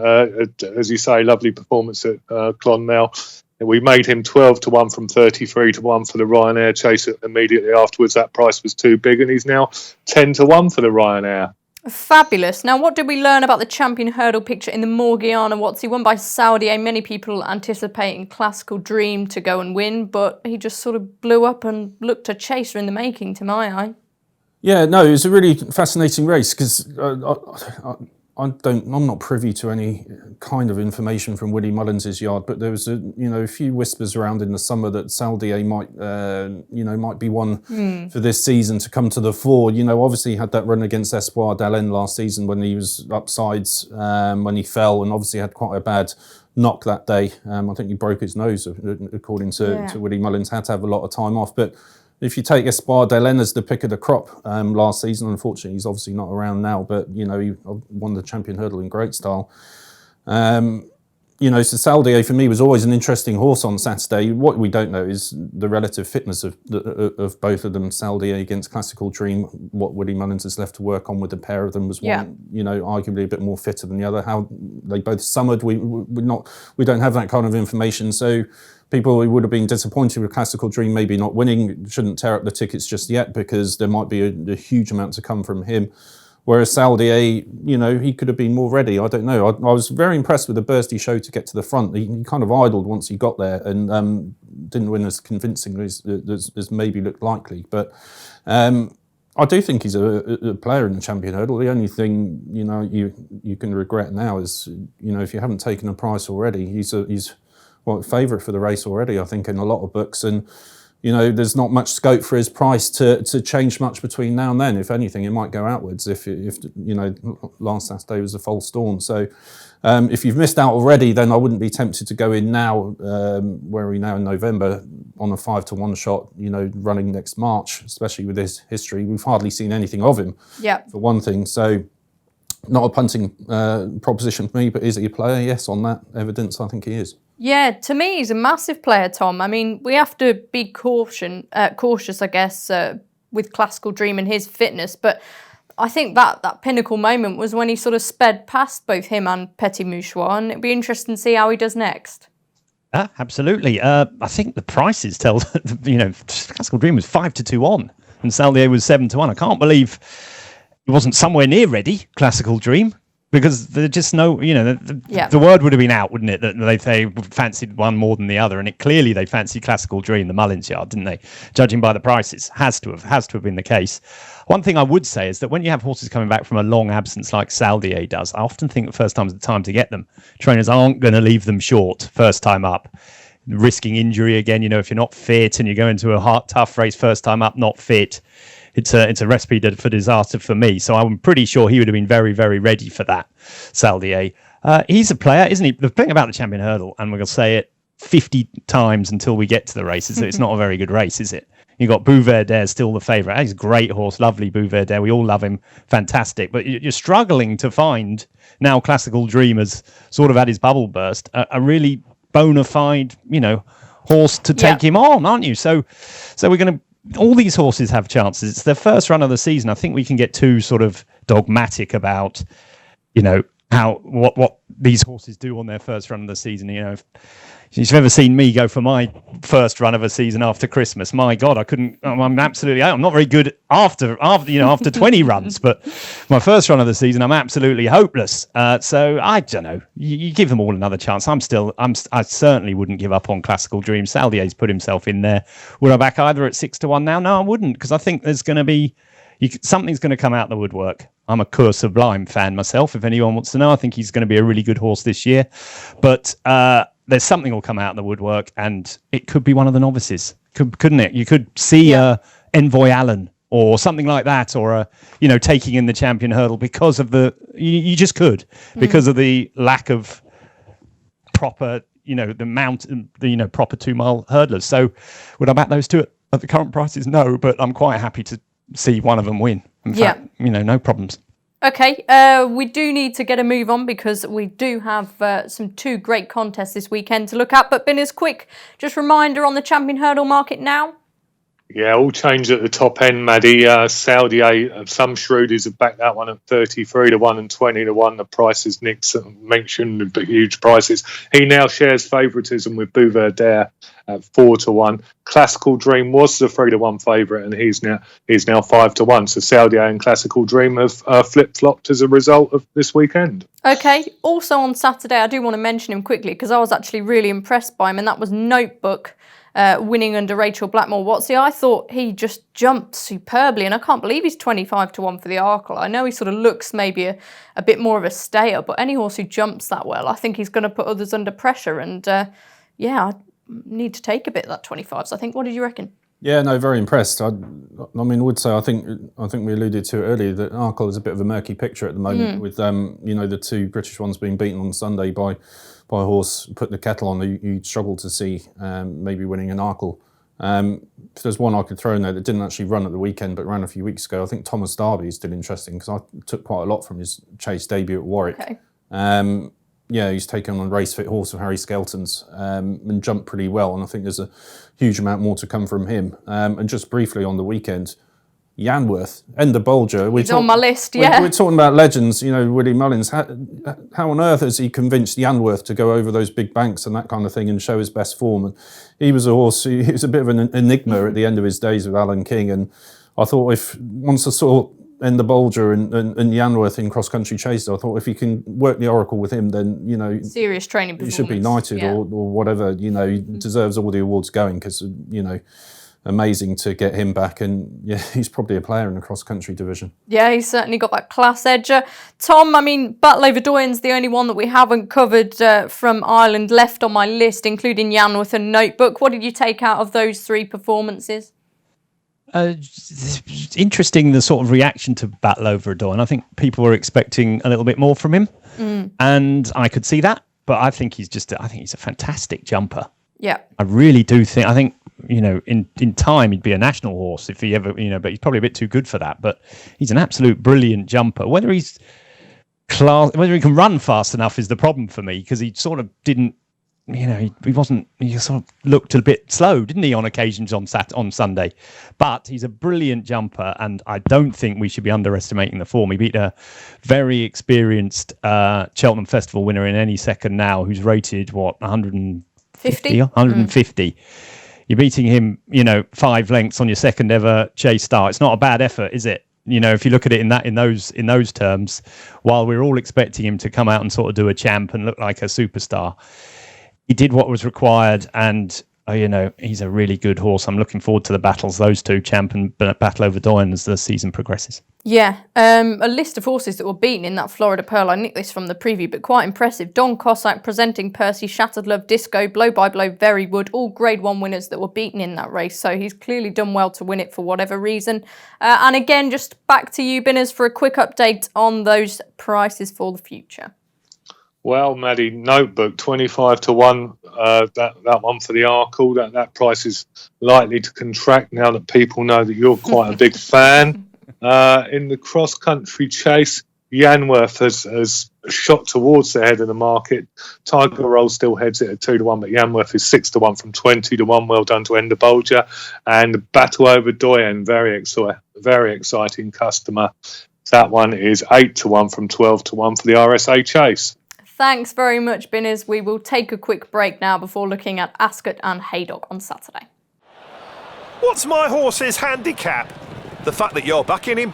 as you say, lovely performance at Clonmel. We made him 12-1 from 33-1 for the Ryanair Chase immediately afterwards. That price was too big, and he's now 10-1 for the Ryanair. Fabulous. Now, what did we learn about the champion hurdle picture in the Morgiana Watsy, won by Saudi? Many people anticipating Classical Dream to go and win, but he just sort of blew up and looked a chaser in the making, to my eye. Yeah, no, it was a really fascinating race because I'm not privy to any kind of information from Willie Mullins' yard, but there was a few whispers around in the summer that Saldier might be one for this season to come to the fore. Obviously he had that run against Espoir d'Allen last season when he was upsides when he fell, and obviously had quite a bad knock that day. I think he broke his nose, according to Willie Mullins. Had to have a lot of time off, but if you take Espoir d'Allen as the pick of the crop last season, unfortunately he's obviously not around now, but he won the champion hurdle in great style. So Saldier for me was always an interesting horse on Saturday. What we don't know is the relative fitness of both of them. Saldier against Classical Dream, what Willie Mullins has left to work on with the pair of them was one, arguably a bit more fitter than the other. How they both summered, we don't have that kind of information. So people who would have been disappointed with Classical Dream maybe not winning shouldn't tear up the tickets just yet, because there might be a huge amount to come from him. Whereas Saldier, he could have been more ready. I don't know. I was very impressed with the burst he showed to get to the front. He kind of idled once he got there and didn't win as convincingly as maybe looked likely. But I do think he's a player in the champion hurdle. The only thing you can regret now is if you haven't taken a price already, he's favourite for the race already, I think, in a lot of books, and there's not much scope for his price to change much between now and then. If anything, it might go outwards if last Saturday was a false dawn. So if you've missed out already, then I wouldn't be tempted to go in now, where are we now in November, on a 5-1 shot, running next March, especially with his history. We've hardly seen anything of him, for one thing. So not a punting proposition for me, but is he a player? Yes, on that evidence, I think he is. Yeah, to me, he's a massive player, Tom. I mean, we have to be cautious, I guess, with Classical Dream and his fitness. But I think that pinnacle moment was when he sort of sped past both him and Petit Mouchoir, and it'd be interesting to see how he does next. Absolutely. I think the prices tell, Classical Dream was 5-2 on, and Saldier was 7-1. I can't believe he wasn't somewhere near ready, Classical Dream. because there's just no, the word would have been out, wouldn't it? That they fancied one more than the other, and clearly they fancied Classical Dream, the Mullins yard, didn't they? Judging by the prices, has to have been the case. One thing I would say is that when you have horses coming back from a long absence like Saldier does, I often think the first time is the time to get them. Trainers aren't going to leave them short first time up, risking injury again. If you're not fit and you go into a tough race first time up, not fit, it's a recipe for disaster for me. So I'm pretty sure he would have been very, very ready for that, Saldier. He's a player, isn't he? The thing about the Champion Hurdle, and we're going to say it 50 times until we get to the race, is that it's not a very good race, is it? You've got Bouverdaire still the favourite. He's a great horse, lovely Bouverdaire. We all love him, fantastic. But you're struggling to find, now Classical Dream has sort of had his bubble burst, a really bona fide, horse to take him on, aren't you? So we're going to... All these horses have chances. It's their first run of the season. I think we can get too sort of dogmatic about, what these horses do on their first run of the season. If you've ever seen me go for my first run of a season after Christmas, my God, I'm not very good after 20 runs, but my first run of the season, I'm absolutely hopeless. So I don't know. You give them all another chance. I certainly wouldn't give up on Classical Dream. Saldier's put himself in there. Would I back either at 6-1 now? No, I wouldn't, because I think there's going to be something's going to come out the woodwork. I'm a Coeur Sublime fan myself, if anyone wants to know. I think he's going to be a really good horse this year. But there's something will come out in the woodwork, and it could be one of the novices, couldn't it? You could see Envoy Allen or something like that, or taking in the Champion Hurdle because of you just could, because of the lack of proper, the mountain, proper 2-mile hurdlers. So would I back those two at the current prices? No, but I'm quite happy to see one of them win. In fact, no problems. Okay, we do need to get a move on because we do have some 2 great contests this weekend to look at. But Binner's, quick, just reminder on the Champion Hurdle market now. Yeah, all changed at the top end, Maddie. Saldier, some shrewdies have backed that one at 33-1 and 20-1. The prices Nick mentioned, the huge prices. He now shares favouritism with Bouverdaire at 4-1. Classical Dream was the 3-1 favourite, and he's now 5-1. So Saldier and Classical Dream have flip-flopped as a result of this weekend. Okay, also on Saturday, I do want to mention him quickly because I was actually really impressed by him, and that was Notebook. Winning under Rachel Blackmore. Watsy, I thought he just jumped superbly, and I can't believe he's 25-1 for the Arkle. I know he sort of looks maybe a bit more of a stayer, but any horse who jumps that well, I think he's going to put others under pressure. And I need to take a bit of that 25s. I think. What did you reckon? Yeah, no, very impressed. I would say I think we alluded to it earlier that Arkle is a bit of a murky picture at the moment with the 2 British ones being beaten on Sunday by a horse putting the kettle on. You'd struggle to see maybe winning an Arkle. If there's one I could throw in there that didn't actually run at the weekend but ran a few weeks ago, I think Thomas Darby is still interesting because I took quite a lot from his chase debut at Warwick. Okay. He's taken on a race fit horse of Harry Skelton's and jumped pretty well, and I think there's a huge amount more to come from him. And just briefly on the weekend, Yanworth, Ender Bolger. He's on my list, yeah. We're talking about legends, Willie Mullins. How on earth has he convinced Yanworth to go over those big banks and that kind of thing and show his best form? And he was a horse, he was a bit of an enigma at the end of his days with Alan King. And I thought once I saw Ender Bolger and Yanworth in cross-country chases, I thought if you can work the Oracle with him, then, serious training performance. He should be knighted or whatever, he deserves all the awards going because, amazing to get him back, and he's probably a player in the cross-country division. Yeah, he's certainly got that class edge. Tom, Battle Over Doyen's the only one that we haven't covered from Ireland left on my list, including Yanworth and Notebook. What did you take out of those 3 performances? Interesting, the sort of reaction to Battle Over Doyen. I think people were expecting a little bit more from him, and I could see that, but I think he's a fantastic jumper. Yeah. I really do think, in time he'd be a national horse if he ever, but he's probably a bit too good for that. But he's an absolute brilliant jumper. Whether he can run fast enough is the problem for me, because he sort of didn't, he sort of looked a bit slow, didn't he, on occasions on Sunday. But he's a brilliant jumper, and I don't think we should be underestimating the form. He beat a very experienced Cheltenham Festival winner in Any Second Now, who's rated, 150? 150. You're beating him, 5 lengths on your second ever chase start. It's not a bad effort, is it? if you look at it in those terms, while we're all expecting him to come out and sort of do a champ and look like a superstar, he did what was required, and he's a really good horse. I'm looking forward to the battles, those two, Champ and Battle Over Doyen, as the season progresses. Yeah, a list of horses that were beaten in that Florida Pearl. I nicked this from the preview, but quite impressive. Don Cossack, Presenting Percy, Shattered Love, Disco, Blow by Blow, Verywood, all Grade 1 winners that were beaten in that race. So he's clearly done well to win it for whatever reason. And again, just back to you, Binners, for a quick update on those prices for the future. Well, Maddie, Notebook 25 to 1. That one for the Arkle. That price is likely to contract now that people know that you're quite a big fan. In the cross country chase, Yanworth has shot towards the head of the market. Tiger Roll still heads it at 2 to 1, but Yanworth is 6 to 1 from 20 to 1. Well done to Ender Bolger. And Battle Over Doyen, very exciting customer. That one is 8 to 1 from 12 to 1 for the RSA chase. Thanks very much, Binners. We will take a quick break now before looking at Ascot and Haydock on Saturday. What's my horse's handicap? The fact that you're backing him?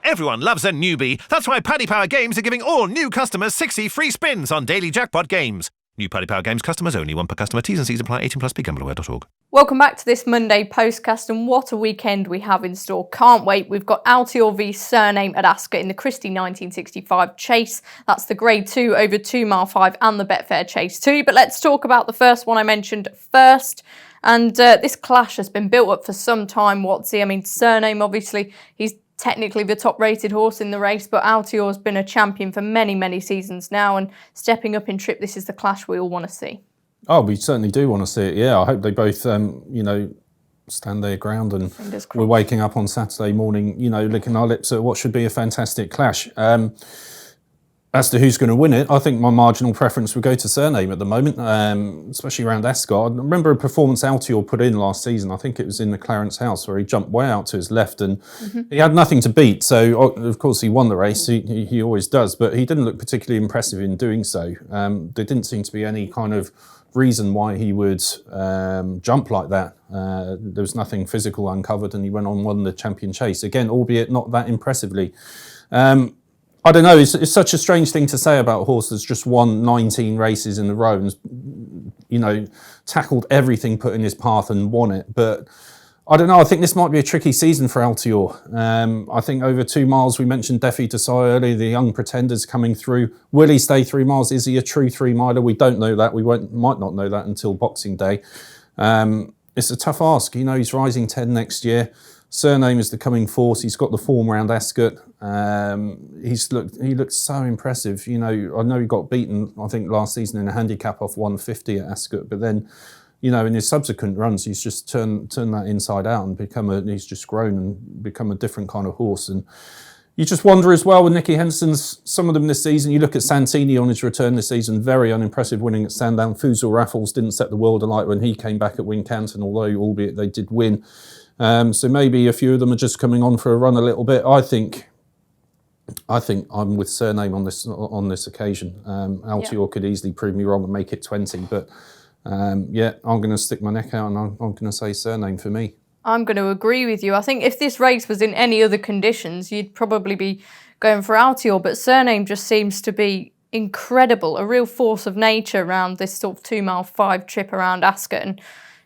Everyone loves a newbie. That's why Paddy Power Games are giving all new customers 60 free spins on daily jackpot games. New Paddy Power Games customers only, one per customer. T's and C's apply. 18 plus. BeGambleAware.org. Welcome back to this Monday Postcast, and what a weekend we have in store. Can't wait. We've got Altior v Surname at Ascot in the Christie 1965 Chase. That's the Grade 2 over 2 mile 5 and the Betfair Chase 2. But let's talk about the first one I mentioned first. And this clash has been built up for some time, Watsy. I mean, Surname, obviously, he's technically the top-rated horse in the race, but Altior's been a champion for many, many seasons now, and stepping up in trip, this is the clash we all want to see. Oh, we certainly do want to see it, yeah. I hope they both, stand their ground, and we're waking up on Saturday morning, licking our lips at what should be a fantastic clash. As to who's going to win it, I think my marginal preference would go to Surname at the moment, especially around Ascot. I remember a performance Altior put in last season. I think it was in the Clarence House, where he jumped way out to his left and he had nothing to beat. So, of course, he won the race. He always does, but he didn't look particularly impressive in doing so. There didn't seem to be any kind of reason why he would jump like that. There was nothing physical uncovered, and he went on and won the champion chase. Again, albeit not that impressively. I don't know, it's such a strange thing to say about a horse that's just won 19 races in a row and, tackled everything put in his path and won it. But I don't know, I think this might be a tricky season for Altior. I think over 2 miles, we mentioned Defi Desai earlier, the young pretenders coming through. Will he stay 3 miles? Is he a true 3-miler? We don't know that. We might not know that until Boxing Day. It's a tough ask. He's rising 10 next year. Surname is the coming force. He's got the form around Ascot. He looked so impressive. I know he got beaten, I think, last season in a handicap off 150 at Ascot, but then, in his subsequent runs, he's just turned that inside out and he's just grown and become a different kind of horse. And you just wonder as well with Nicky Henson's, some of them this season. You look at Santini on his return this season, very unimpressive, winning at Sandown. Fusil Raffles didn't set the world alight when he came back at Wincanton, albeit they did win. So maybe a few of them are just coming on for a run a little bit. I think I'm with Surname on this occasion. Altior could easily prove me wrong and make it 20, but I'm going to stick my neck out and I'm going to say Surname for me. I'm going to agree with you. I think if this race was in any other conditions, you'd probably be going for Altior, but Surname just seems to be incredible, a real force of nature around this sort of 2 mile 5 trip around Ascot. And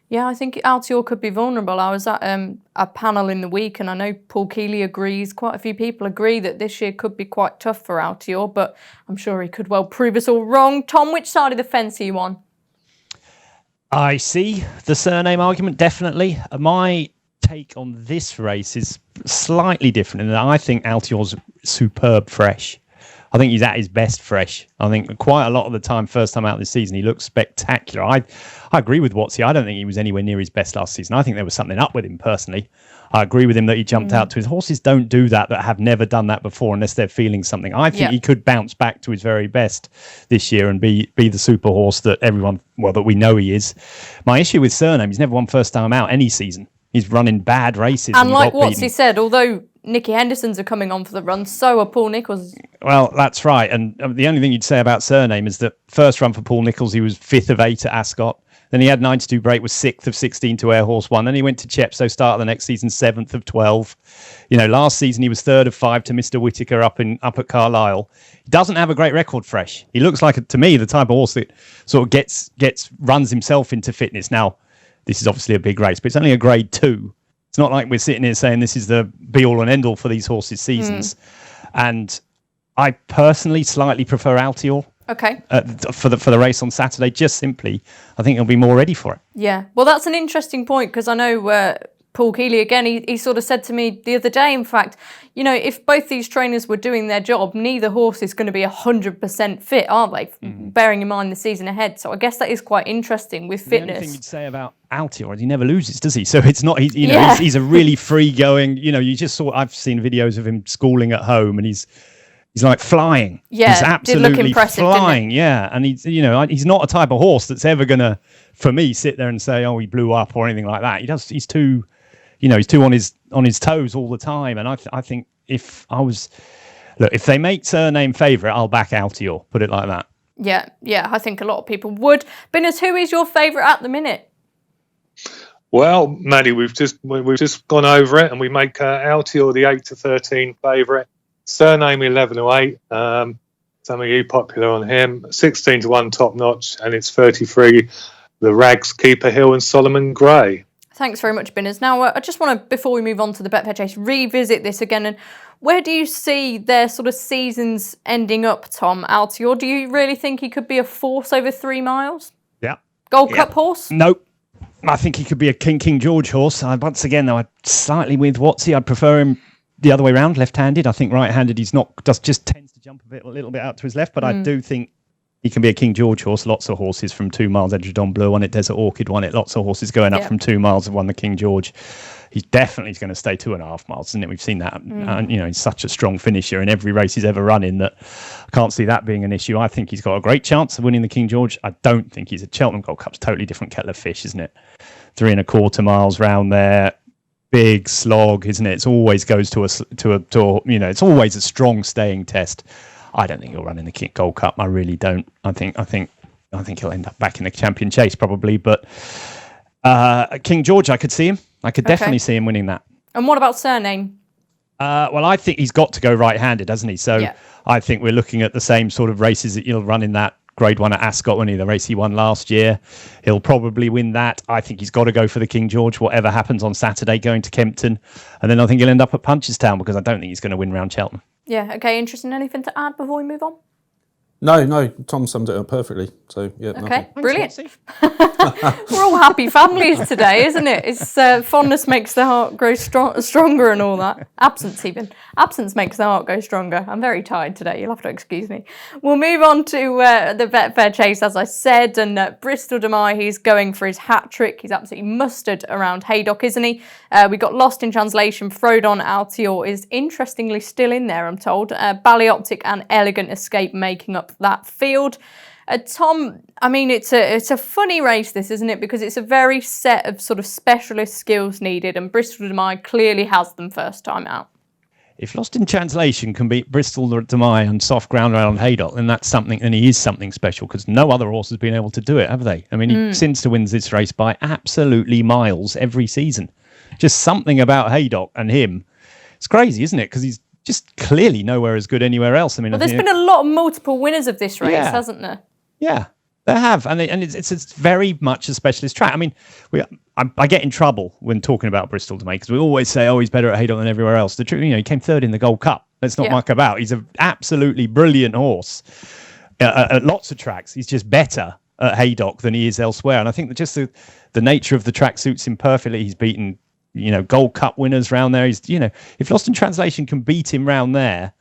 yeah, I think Altior could be vulnerable. I was at a panel in the week, and I know Paul Keeley agrees. Quite a few people agree that this year could be quite tough for Altior, but I'm sure he could well prove us all wrong. Tom, which side of the fence are you on? I see the Surname argument, definitely. My take on this race is slightly different in that I think Altior's superb fresh. I think he's at his best fresh. I think quite a lot of the time, first time out this season, he looks spectacular. I agree with Watsy. I don't think he was anywhere near his best last season. I think there was something up with him personally. I agree with him that he jumped out to his horses. Don't do that have never done that before unless they're feeling something. I think he could bounce back to his very best this year and be the super horse that that we know he is. My issue with Surname, he's never won first time out any season. He's running bad races. And like Watsy said, although Nicky Henderson's are coming on for the run, so are Paul Nicholls. Well, that's right. And the only thing you'd say about surname is that first run for Paul Nicholls, he was 5th of 8 at Ascot. Then he had 92 break, was 6th of 16 to Air Horse 1. Then he went to Chepstow, start of the next season, 7th of 12. Last season he was 3rd of 5 to Mr. Whittaker up at Carlisle. He doesn't have a great record fresh. He looks like, to me, the type of horse that sort of runs himself into fitness. Now, this is obviously a big race, but it's only a grade 2. It's not like we're sitting here saying this is the be-all and end-all for these horses' seasons. And I personally slightly prefer Altior. Okay. For the race on Saturday, just simply, I think he'll be more ready for it. Yeah. Well, that's an interesting point, because I know Paul Keeley, again, he sort of said to me the other day, in fact, if both these trainers were doing their job, neither horse is going to be 100% fit, are they? Bearing in mind the season ahead. So I guess that is quite interesting with fitness. The only thing you'd say about Altior is he never loses, does he? So it's not, he's a really free going, I've seen videos of him schooling at home, and he's like flying. Yeah, he's absolutely did look impressive, flying. Yeah, and he's not a type of horse that's ever gonna, for me, sit there and say, "Oh, he blew up" or anything like that. He's too on his toes all the time. And I think if they make surname favourite, I'll back Altior. Put it like that. Yeah, I think a lot of people would. Binners, who is your favourite at the minute? Well, Maddie, we've just gone over it, and we make Altior the 8-13 favourite. Surname 11-8. Some of you popular on him. 16-1 top notch, and it's 33. The Rags, Keeper Hill, and Solomon Gray. Thanks very much, Binners. Now, I just want to, before we move on to the Betfair Chase, revisit this again. And where do you see their sort of seasons ending up, Tom? Altior, do you really think he could be a force over 3 miles? Yeah. Gold Cup horse? Nope. I think he could be a King George horse. Once again, though, I'd slightly with Watsy. I'd prefer him the other way around, left-handed. I think right-handed just tends to jump a little bit out to his left, but I do think he can be a King George horse. Lots of horses from 2 miles. Edredon Bleu won it, Desert Orchid won it. Lots of horses going up from 2 miles have won the King George. He's definitely going to stay 2.5 miles, isn't it? We've seen that. He's such a strong finisher in every race he's ever run in that I can't see that being an issue. I think he's got a great chance of winning the King George. I don't think he's a Cheltenham Gold Cup's totally different kettle of fish, isn't it? 3.25 miles round there. Big slog, isn't it? It always goes to it's always a strong staying test. I don't think he'll run in the King Gold Cup. I really don't. I think he'll end up back in the Champion Chase probably. But King George, I could see him. I could definitely see him winning that. And what about surname? Well, I think he's got to go right-handed, hasn't he? So I think we're looking at the same sort of races that he'll run in that Grade 1 at Ascot, when the race he won last year. He'll probably win that. I think he's got to go for the King George, whatever happens on Saturday, going to Kempton. And then I think he'll end up at Punchestown, because I don't think he's going to win round Cheltenham. Yeah, okay, interesting. Anything to add before we move on? No, Tom summed it up perfectly. So, yeah. Okay, brilliant. We're all happy families today, isn't it? It's fondness makes the heart grow stronger and all that. Absence makes the heart go stronger. I'm very tired today. You'll have to excuse me. We'll move on to the Betfair Chase, as I said. And Bristol de Mai, he's going for his hat-trick. He's absolutely mustard around Haydock, isn't he? We got lost in translation. Frodon Altior is interestingly still in there, I'm told. Ballyoptic and Elegant Escape making up that field. Tom, I mean, it's a funny race, this, isn't it? Because it's a very set of sort of specialist skills needed, and Bristol de Mai clearly has them first time out. If Lost in Translation can beat Bristol de Mai on soft ground around Haydock, then that's something, and he is something special, because no other horse has been able to do it, have they? I mean, he seems to win this race by absolutely miles every season. Just something about Haydock and him. It's crazy, isn't it? Because he's just clearly nowhere as good anywhere else. I mean, there's been a lot of multiple winners of this race, hasn't there? Yeah, there have, and it's very much a specialist track. I mean, I get in trouble when talking about Bristol de Mai, because we always say, "Oh, he's better at Haydock than everywhere else." The truth, he came third in the Gold Cup. Let's not muck about. He's an absolutely brilliant horse at lots of tracks. He's just better at Haydock than he is elsewhere, and I think that just the nature of the track suits him perfectly. He's beaten Gold Cup winners round there. He's if Lost in Translation can beat him round there,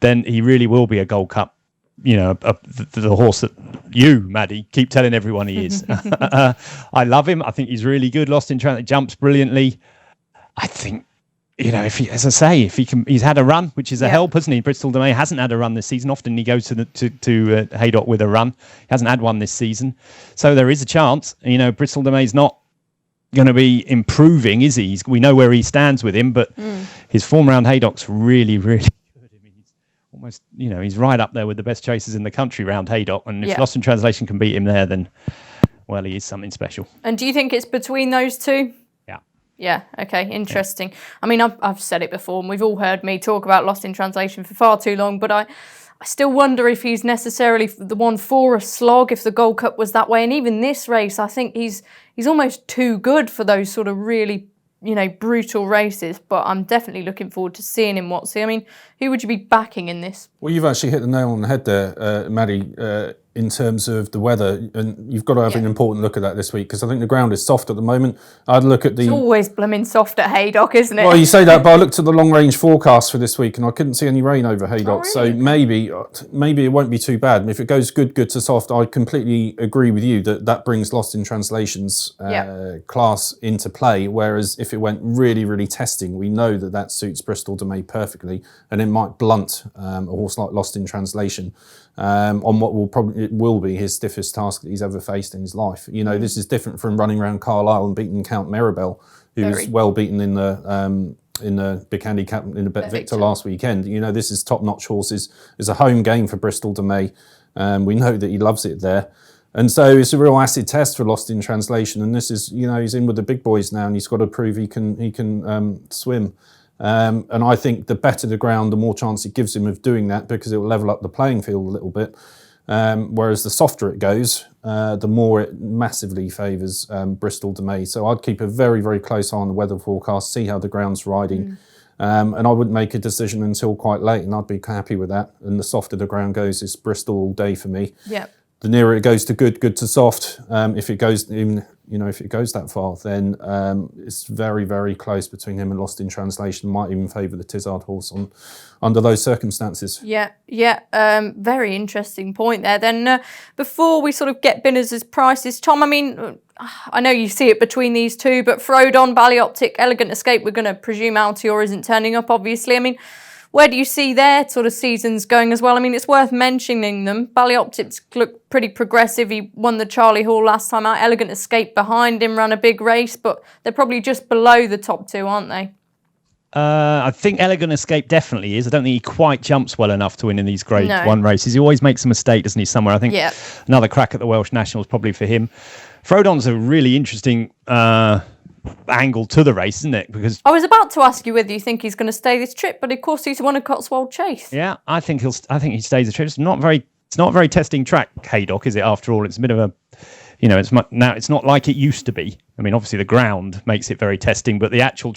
then he really will be a Gold Cup. The horse that you, Maddie, keep telling everyone he is. I love him. I think he's really good. Lost in Translation, jumps brilliantly. I think, if he, as I say, if he can, he's had a run, which is a help, hasn't he? Bristol de Mai hasn't had a run this season. Often he goes to Haydock with a run. He hasn't had one this season, so there is a chance. Bristol de Mai's not going to be improving, is he? We know where he stands with him, but his form around Haydock's really, really good. I mean, he's almost, he's right up there with the best chasers in the country round Haydock. And if Lost in Translation can beat him there, then, well, he is something special. And do you think it's between those two? Yeah, okay, interesting. Yeah. I mean, I've said it before, and we've all heard me talk about Lost in Translation for far too long, but I still wonder if he's necessarily the one for a slog, if the Gold Cup was that way. And even this race, I think he's almost too good for those sort of really, brutal races. But I'm definitely looking forward to seeing him, Watsy. I mean, who would you be backing in this? Well, you've actually hit the nail on the head there, Maddie, in terms of the weather. And you've got to have an important look at that this week, because I think the ground is soft at the moment. I'd look at the... It's always blooming soft at Haydock, isn't it? Well, you say that, but I looked at the long-range forecast for this week and I couldn't see any rain over Haydock. Oh, really? So maybe it won't be too bad. And if it goes good to soft, I completely agree with you that brings Lost in Translation's class into play. Whereas if it went really, really testing, we know that suits Bristol de May perfectly, and it might blunt a horse like Lost in Translation on what will be his stiffest task that he's ever faced in his life. This is different from running around Carlisle and beating Count Mirabel, who was well beaten in the big handicap in the Bet Victor last weekend. This is top-notch horses. It's a home game for Bristol de May. We know that he loves it there. And so it's a real acid test for Lost in Translation. And this is, he's in with the big boys now, and he's got to prove he can swim. And I think the better the ground, the more chance it gives him of doing that, because it will level up the playing field a little bit. Whereas the softer it goes, the more it massively favours Bristol de May. So I'd keep a very, very close eye on the weather forecast, see how the ground's riding. And I wouldn't make a decision until quite late, and I'd be happy with that. And the softer the ground goes, it's Bristol all day for me. Yeah. The nearer it goes to good to soft, if it goes that far, then it's very, very close between him and Lost in Translation. Might even favour the Tizard horse under those circumstances. Yeah. Very interesting point there. Then before we sort of get Binners' prices, Tom, I mean, I know you see it between these two, but Frodon, Ballyoptic, Elegant Escape, we're going to presume Altior isn't turning up, obviously. I mean, where do you see their sort of seasons going as well? I mean, it's worth mentioning them. Ballyoptics look pretty progressive. He won the Charlie Hall last time out. Elegant Escape behind him, ran a big race, but they're probably just below the top two, aren't they? I think Elegant Escape definitely is. I don't think he quite jumps well enough to win in these Grade 1 races. He always makes a mistake, doesn't he, somewhere? I think another crack at the Welsh Nationals probably for him. Frodon's a really interesting angle to the race, isn't it? Because I was about to ask you whether you think he's going to stay this trip, but of course he's won a Cotswold Chase. Yeah, I think he stays the trip. It's not a very testing track, Haydock, is it? After all, it's a bit of a, it's not like it used to be. I mean, obviously the ground makes it very testing, but the actual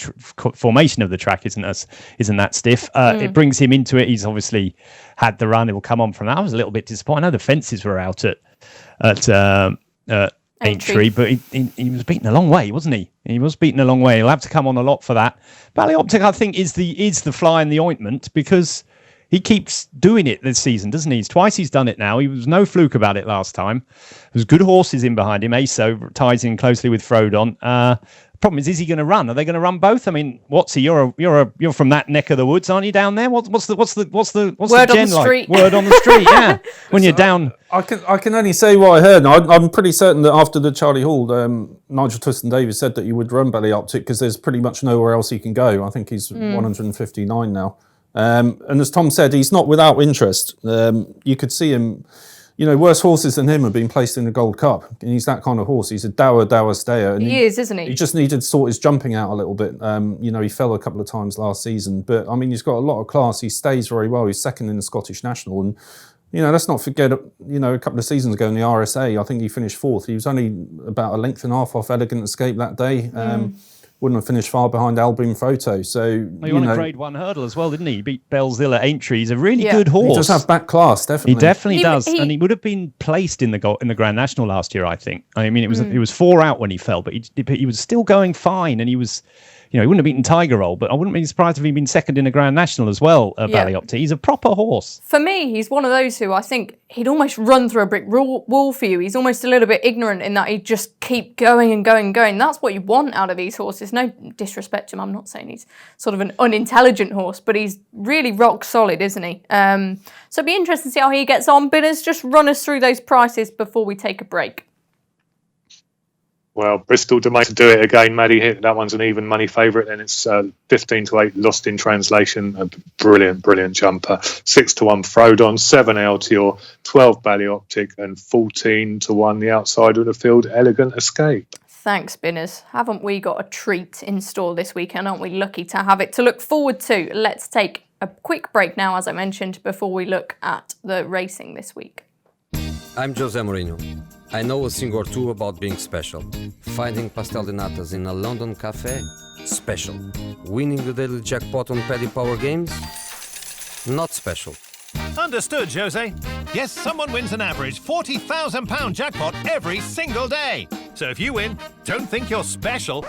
formation of the track isn't that stiff. It brings him into it. He's obviously had the run. It will come on from that. I was a little bit disappointed. I know the fences were out at Aintree, but he was beaten a long way, wasn't he? He was beaten a long way. He'll have to come on a lot for that. Ballyoptic, I think, is the fly in the ointment, because he keeps doing it this season, doesn't he? Twice he's done it now. He was no fluke about it last time. There's good horses in behind him. ASO ties in closely with Frodon. Problem is he going to run? Are they going to run both? I mean, Watsy, you're from that neck of the woods, aren't you? Down there, what's the word gen on the street? Like? Word on the street, yeah. When you're down, I can only say what I heard. I'm pretty certain that after the Charlie Hall, Nigel Twiston-Davies said that he would run Ballyoptic because there's pretty much nowhere else he can go. I think he's 159 now, and as Tom said, he's not without interest. You could see him. Worse horses than him have been placed in the Gold Cup. And he's that kind of horse. He's a dour stayer. And he is, isn't he? He just needed to sort his jumping out a little bit. He fell a couple of times last season. But, I mean, he's got a lot of class. He stays very well. He's second in the Scottish National. And, let's not forget, a couple of seasons ago in the RSA, I think he finished fourth. He was only about a length and a half off Elegant Escape that day. Wouldn't have finished far behind Albion Photo. So he won a Grade 1 hurdle as well, didn't he? He beat Bellshill at Aintree. He's a really good horse. He does have back class, definitely. He definitely does, and he would have been placed in the Grand National last year, I think. I mean, it was 4 out when he fell, but he was still going fine, and he was. He wouldn't have beaten Tiger Roll, but I wouldn't be surprised if he'd been second in a Grand National as well, Ballyoptic. He's a proper horse. For me, he's one of those who I think he'd almost run through a brick wall for you. He's almost a little bit ignorant in that he'd just keep going and going and going. That's what you want out of these horses. No disrespect to him. I'm not saying he's sort of an unintelligent horse, but he's really rock solid, isn't he? So it'd be interesting to see how he gets on. Binners, just run us through those prices before we take a break. Well, Bristol Domain to do it again, Maddie. That one's an even money favourite, and it's 15-8 Lost in Translation. A brilliant jumper. 6-1 Frodon, 7 Altior, 12 Ballyoptic, and 14-1 the outside of the field, Elegant Escape. Thanks, Binners. Haven't we got a treat in store this weekend? Aren't we lucky to have it to look forward to? Let's take a quick break now, as I mentioned, before we look at the racing this week. I'm Jose Mourinho. I know a thing or two about being special. Finding pastel de natas in a London cafe? Special. Winning the daily jackpot on Paddy Power games? Not special. Understood, Jose. Yes, someone wins an average £40,000 jackpot every single day. So if you win, don't think you're special.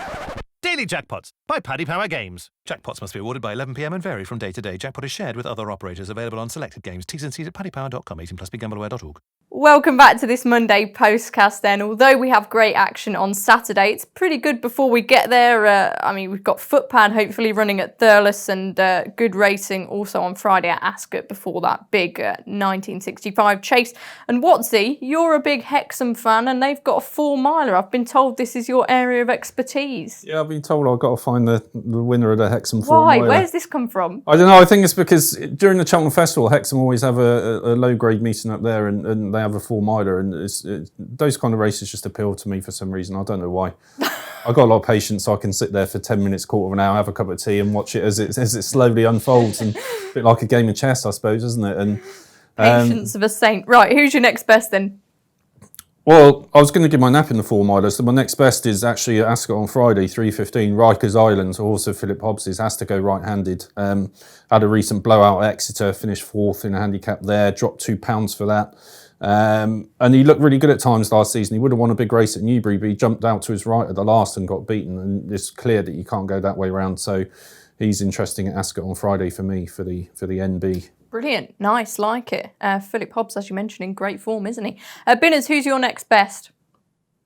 Daily Jackpots by Paddy Power Games. Jackpots must be awarded by 11 p.m. and vary from day to day. Jackpot is shared with other operators. Available on selected games. T's and C's at paddypower.com. 18 plus BeGambleAware.org. Welcome back to this Monday Postcast then. Although we have great action on Saturday, it's pretty good before we get there. We've got Footpad hopefully running at Thurles and good racing also on Friday at Ascot before that big 1965 chase. And Watsy, you're a big Hexham fan and they've got a 4-miler. I've been told this is your area of expertise. Yeah, I've been told I've got to find the winner of the Hexham 4-miler. Why? Where's this come from? I don't know. I think it's because during the Cheltenham Festival, Hexham always have a low-grade meeting up there and they have a 4-miler, and those kind of races just appeal to me for some reason. I don't know why. I've got a lot of patience, so I can sit there for 10 minutes, quarter of an hour, have a cup of tea and watch it as it slowly unfolds, and a bit like a game of chess, I suppose, isn't it? And Patience of a saint. Right, who's your next best then? Well, I was going to give my nap in the 4-miler, so my next best is actually at Ascot on Friday, 3:15, Rikers Island, also Philip Hobbs's, has to go right-handed. Had a recent blowout at Exeter, finished 4th in a handicap there, dropped £2 for that. And he looked really good at times last season. He would have won a big race at Newbury, but he jumped out to his right at the last and got beaten, and it's clear that you can't go that way round, so he's interesting at Ascot on Friday for me, for the NB. Brilliant. Nice. Like it. Philip Hobbs, as you mentioned, in great form, isn't he? Binners, who's your next best?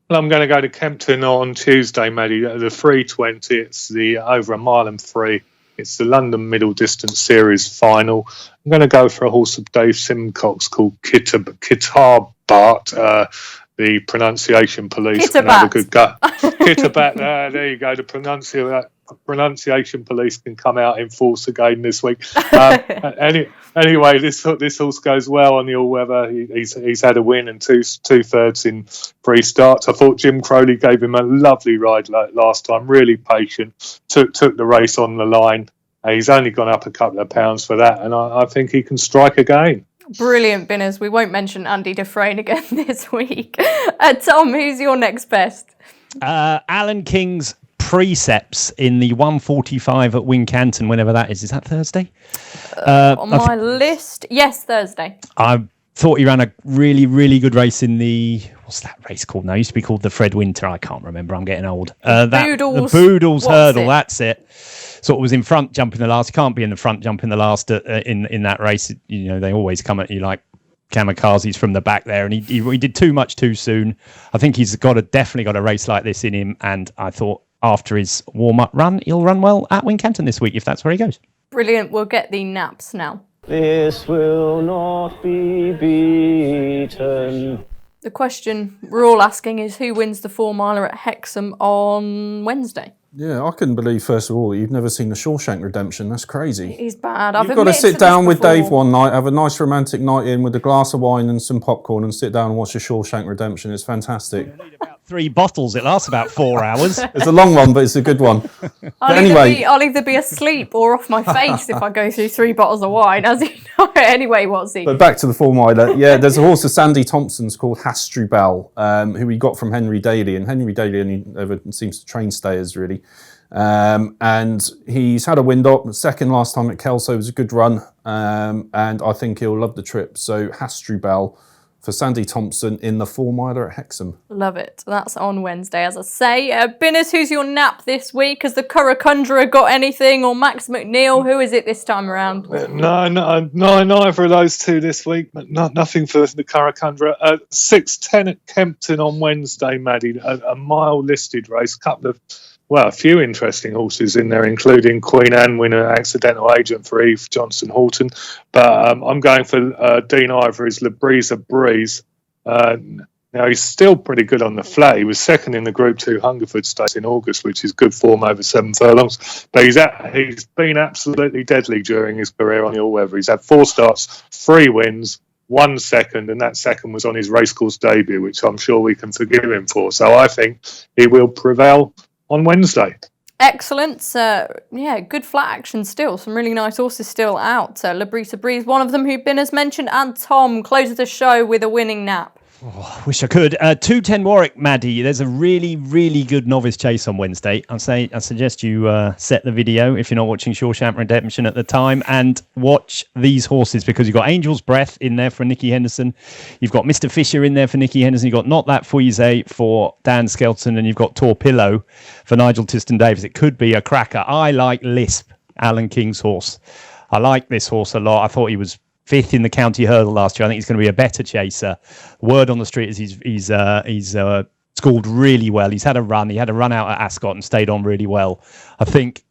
Well, I'm going to go to Kempton on Tuesday, Maddie. The 3:20. It's the over 1 mile and 3. It's the London Middle Distance Series final. I'm going to go for a horse of Dave Simcox called Kittar Bart. The pronunciation police can have a good go. Kitterbat, there you go. The pronunciation police can come out in force again this week. Anyway, this horse goes well on the all-weather. He's had a win and two-thirds in 3 starts. I thought Jim Crowley gave him a lovely ride last time. Really patient. Took the race on the line. He's only gone up a couple of pounds for that, and I think he can strike again. Brilliant, Binners. We won't mention Andy Dufresne again this week. Tom, who's your next best? Alan King's Precepts in the 1:45 at Wincanton, whenever that is. Is that Thursday? On my list, yes, Thursday. I thought he ran a really, really good race in the... What's that race called now? It used to be called the Fred Winter. I can't remember. I'm getting old. Boodles. The Boodles Hurdle, that's it. Sort of was in front, jumping the last. You can't be in the front, jumping the last in that race. You know, they always come at you like kamikazes from the back there, and he did too much too soon. I think he's definitely got a race like this in him, and I thought after his warm-up run, he'll run well at Wincanton this week if that's where he goes. Brilliant. We'll get the naps now. This will not be beaten. The question we're all asking is who wins the 4-miler at Hexham on Wednesday? Yeah, I couldn't believe, first of all, that you've never seen the Shawshank Redemption. That's crazy. He's bad. You've got to sit down with Dave one night, have a nice romantic night in with a glass of wine and some popcorn and sit down and watch the Shawshank Redemption. It's fantastic. 3 bottles. It lasts about 4 hours. It's a long one, but it's a good one. I'll either be asleep or off my face if I go through 3 bottles of wine, as you know. Anyway, what's he? But back to the 4-miler. Yeah, there's a horse of Sandy Thompson's called Hasdrubal, who he got from Henry Daly, and Henry Daly only ever seems to train stayers, really. And he's had a wind up. Second last time at Kelso was a good run, and I think he'll love the trip. So Hasdrubal for Sandy Thompson in the 4-miler at Hexham. Love it. That's on Wednesday, as I say. Binners, who's your nap this week? Has the Curracundra got anything, or Max McNeil? Who is it this time around? No, neither of those two this week. But nothing for the Curracundra. 6:10 at Kempton on Wednesday, Maddie. A mile listed race. A few interesting horses in there, including Queen Anne winner, Accidental Agent for Eve Johnson Horton. But I'm going for Dean Ivory's La Breeze. Now, he's still pretty good on the flat. He was second in the Group 2 Hungerford Stakes in August, which is good form over 7 furlongs. But he's been absolutely deadly during his career on the all-weather. He's had 4 starts, 3 wins, 1 second, and that second was on his racecourse debut, which I'm sure we can forgive him for. So I think he will prevail on Wednesday. Excellent. Good flat action still. Some really nice horses still out. Labrisa Breeze, one of them who've been as mentioned, and Tom closes the show with a winning nap. Oh, wish I could. 210 Warwick, Maddie. There's a really, really good novice chase on Wednesday. I suggest you set the video if you're not watching Shawshank Redemption at the time and watch these horses, because you've got Angel's Breath in there for Nicky Henderson. You've got Mr. Fisher in there for Nicky Henderson. You've got Not That Fuise for Dan Skelton, and you've got Torpillo for Nigel Tiston-Davis. It could be a cracker. I like Lisp, Alan King's horse. I like this horse a lot. I thought he was 5th in the county hurdle last year. I think he's going to be a better chaser. Word on the street is he's scored really well. He's had a run. He had a run out at Ascot and stayed on really well. I think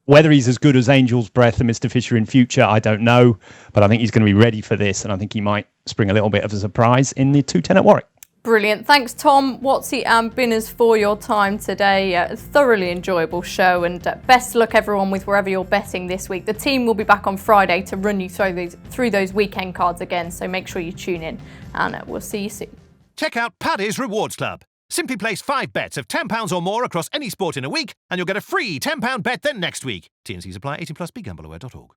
whether he's as good as Angel's Breath and Mr. Fisher in future, I don't know. But I think he's going to be ready for this, and I think he might spring a little bit of a surprise in the 210 at Warwick. Brilliant. Thanks, Tom, Watsy and Binners for your time today. Thoroughly enjoyable show, and best of luck everyone with wherever you're betting this week. The team will be back on Friday to run you through those weekend cards again, so make sure you tune in, and we'll see you soon. Check out Paddy's Rewards Club. Simply place 5 bets of £10 or more across any sport in a week, and you'll get a free £10 bet then next week. T&Cs apply. 18+, begambleaware.org.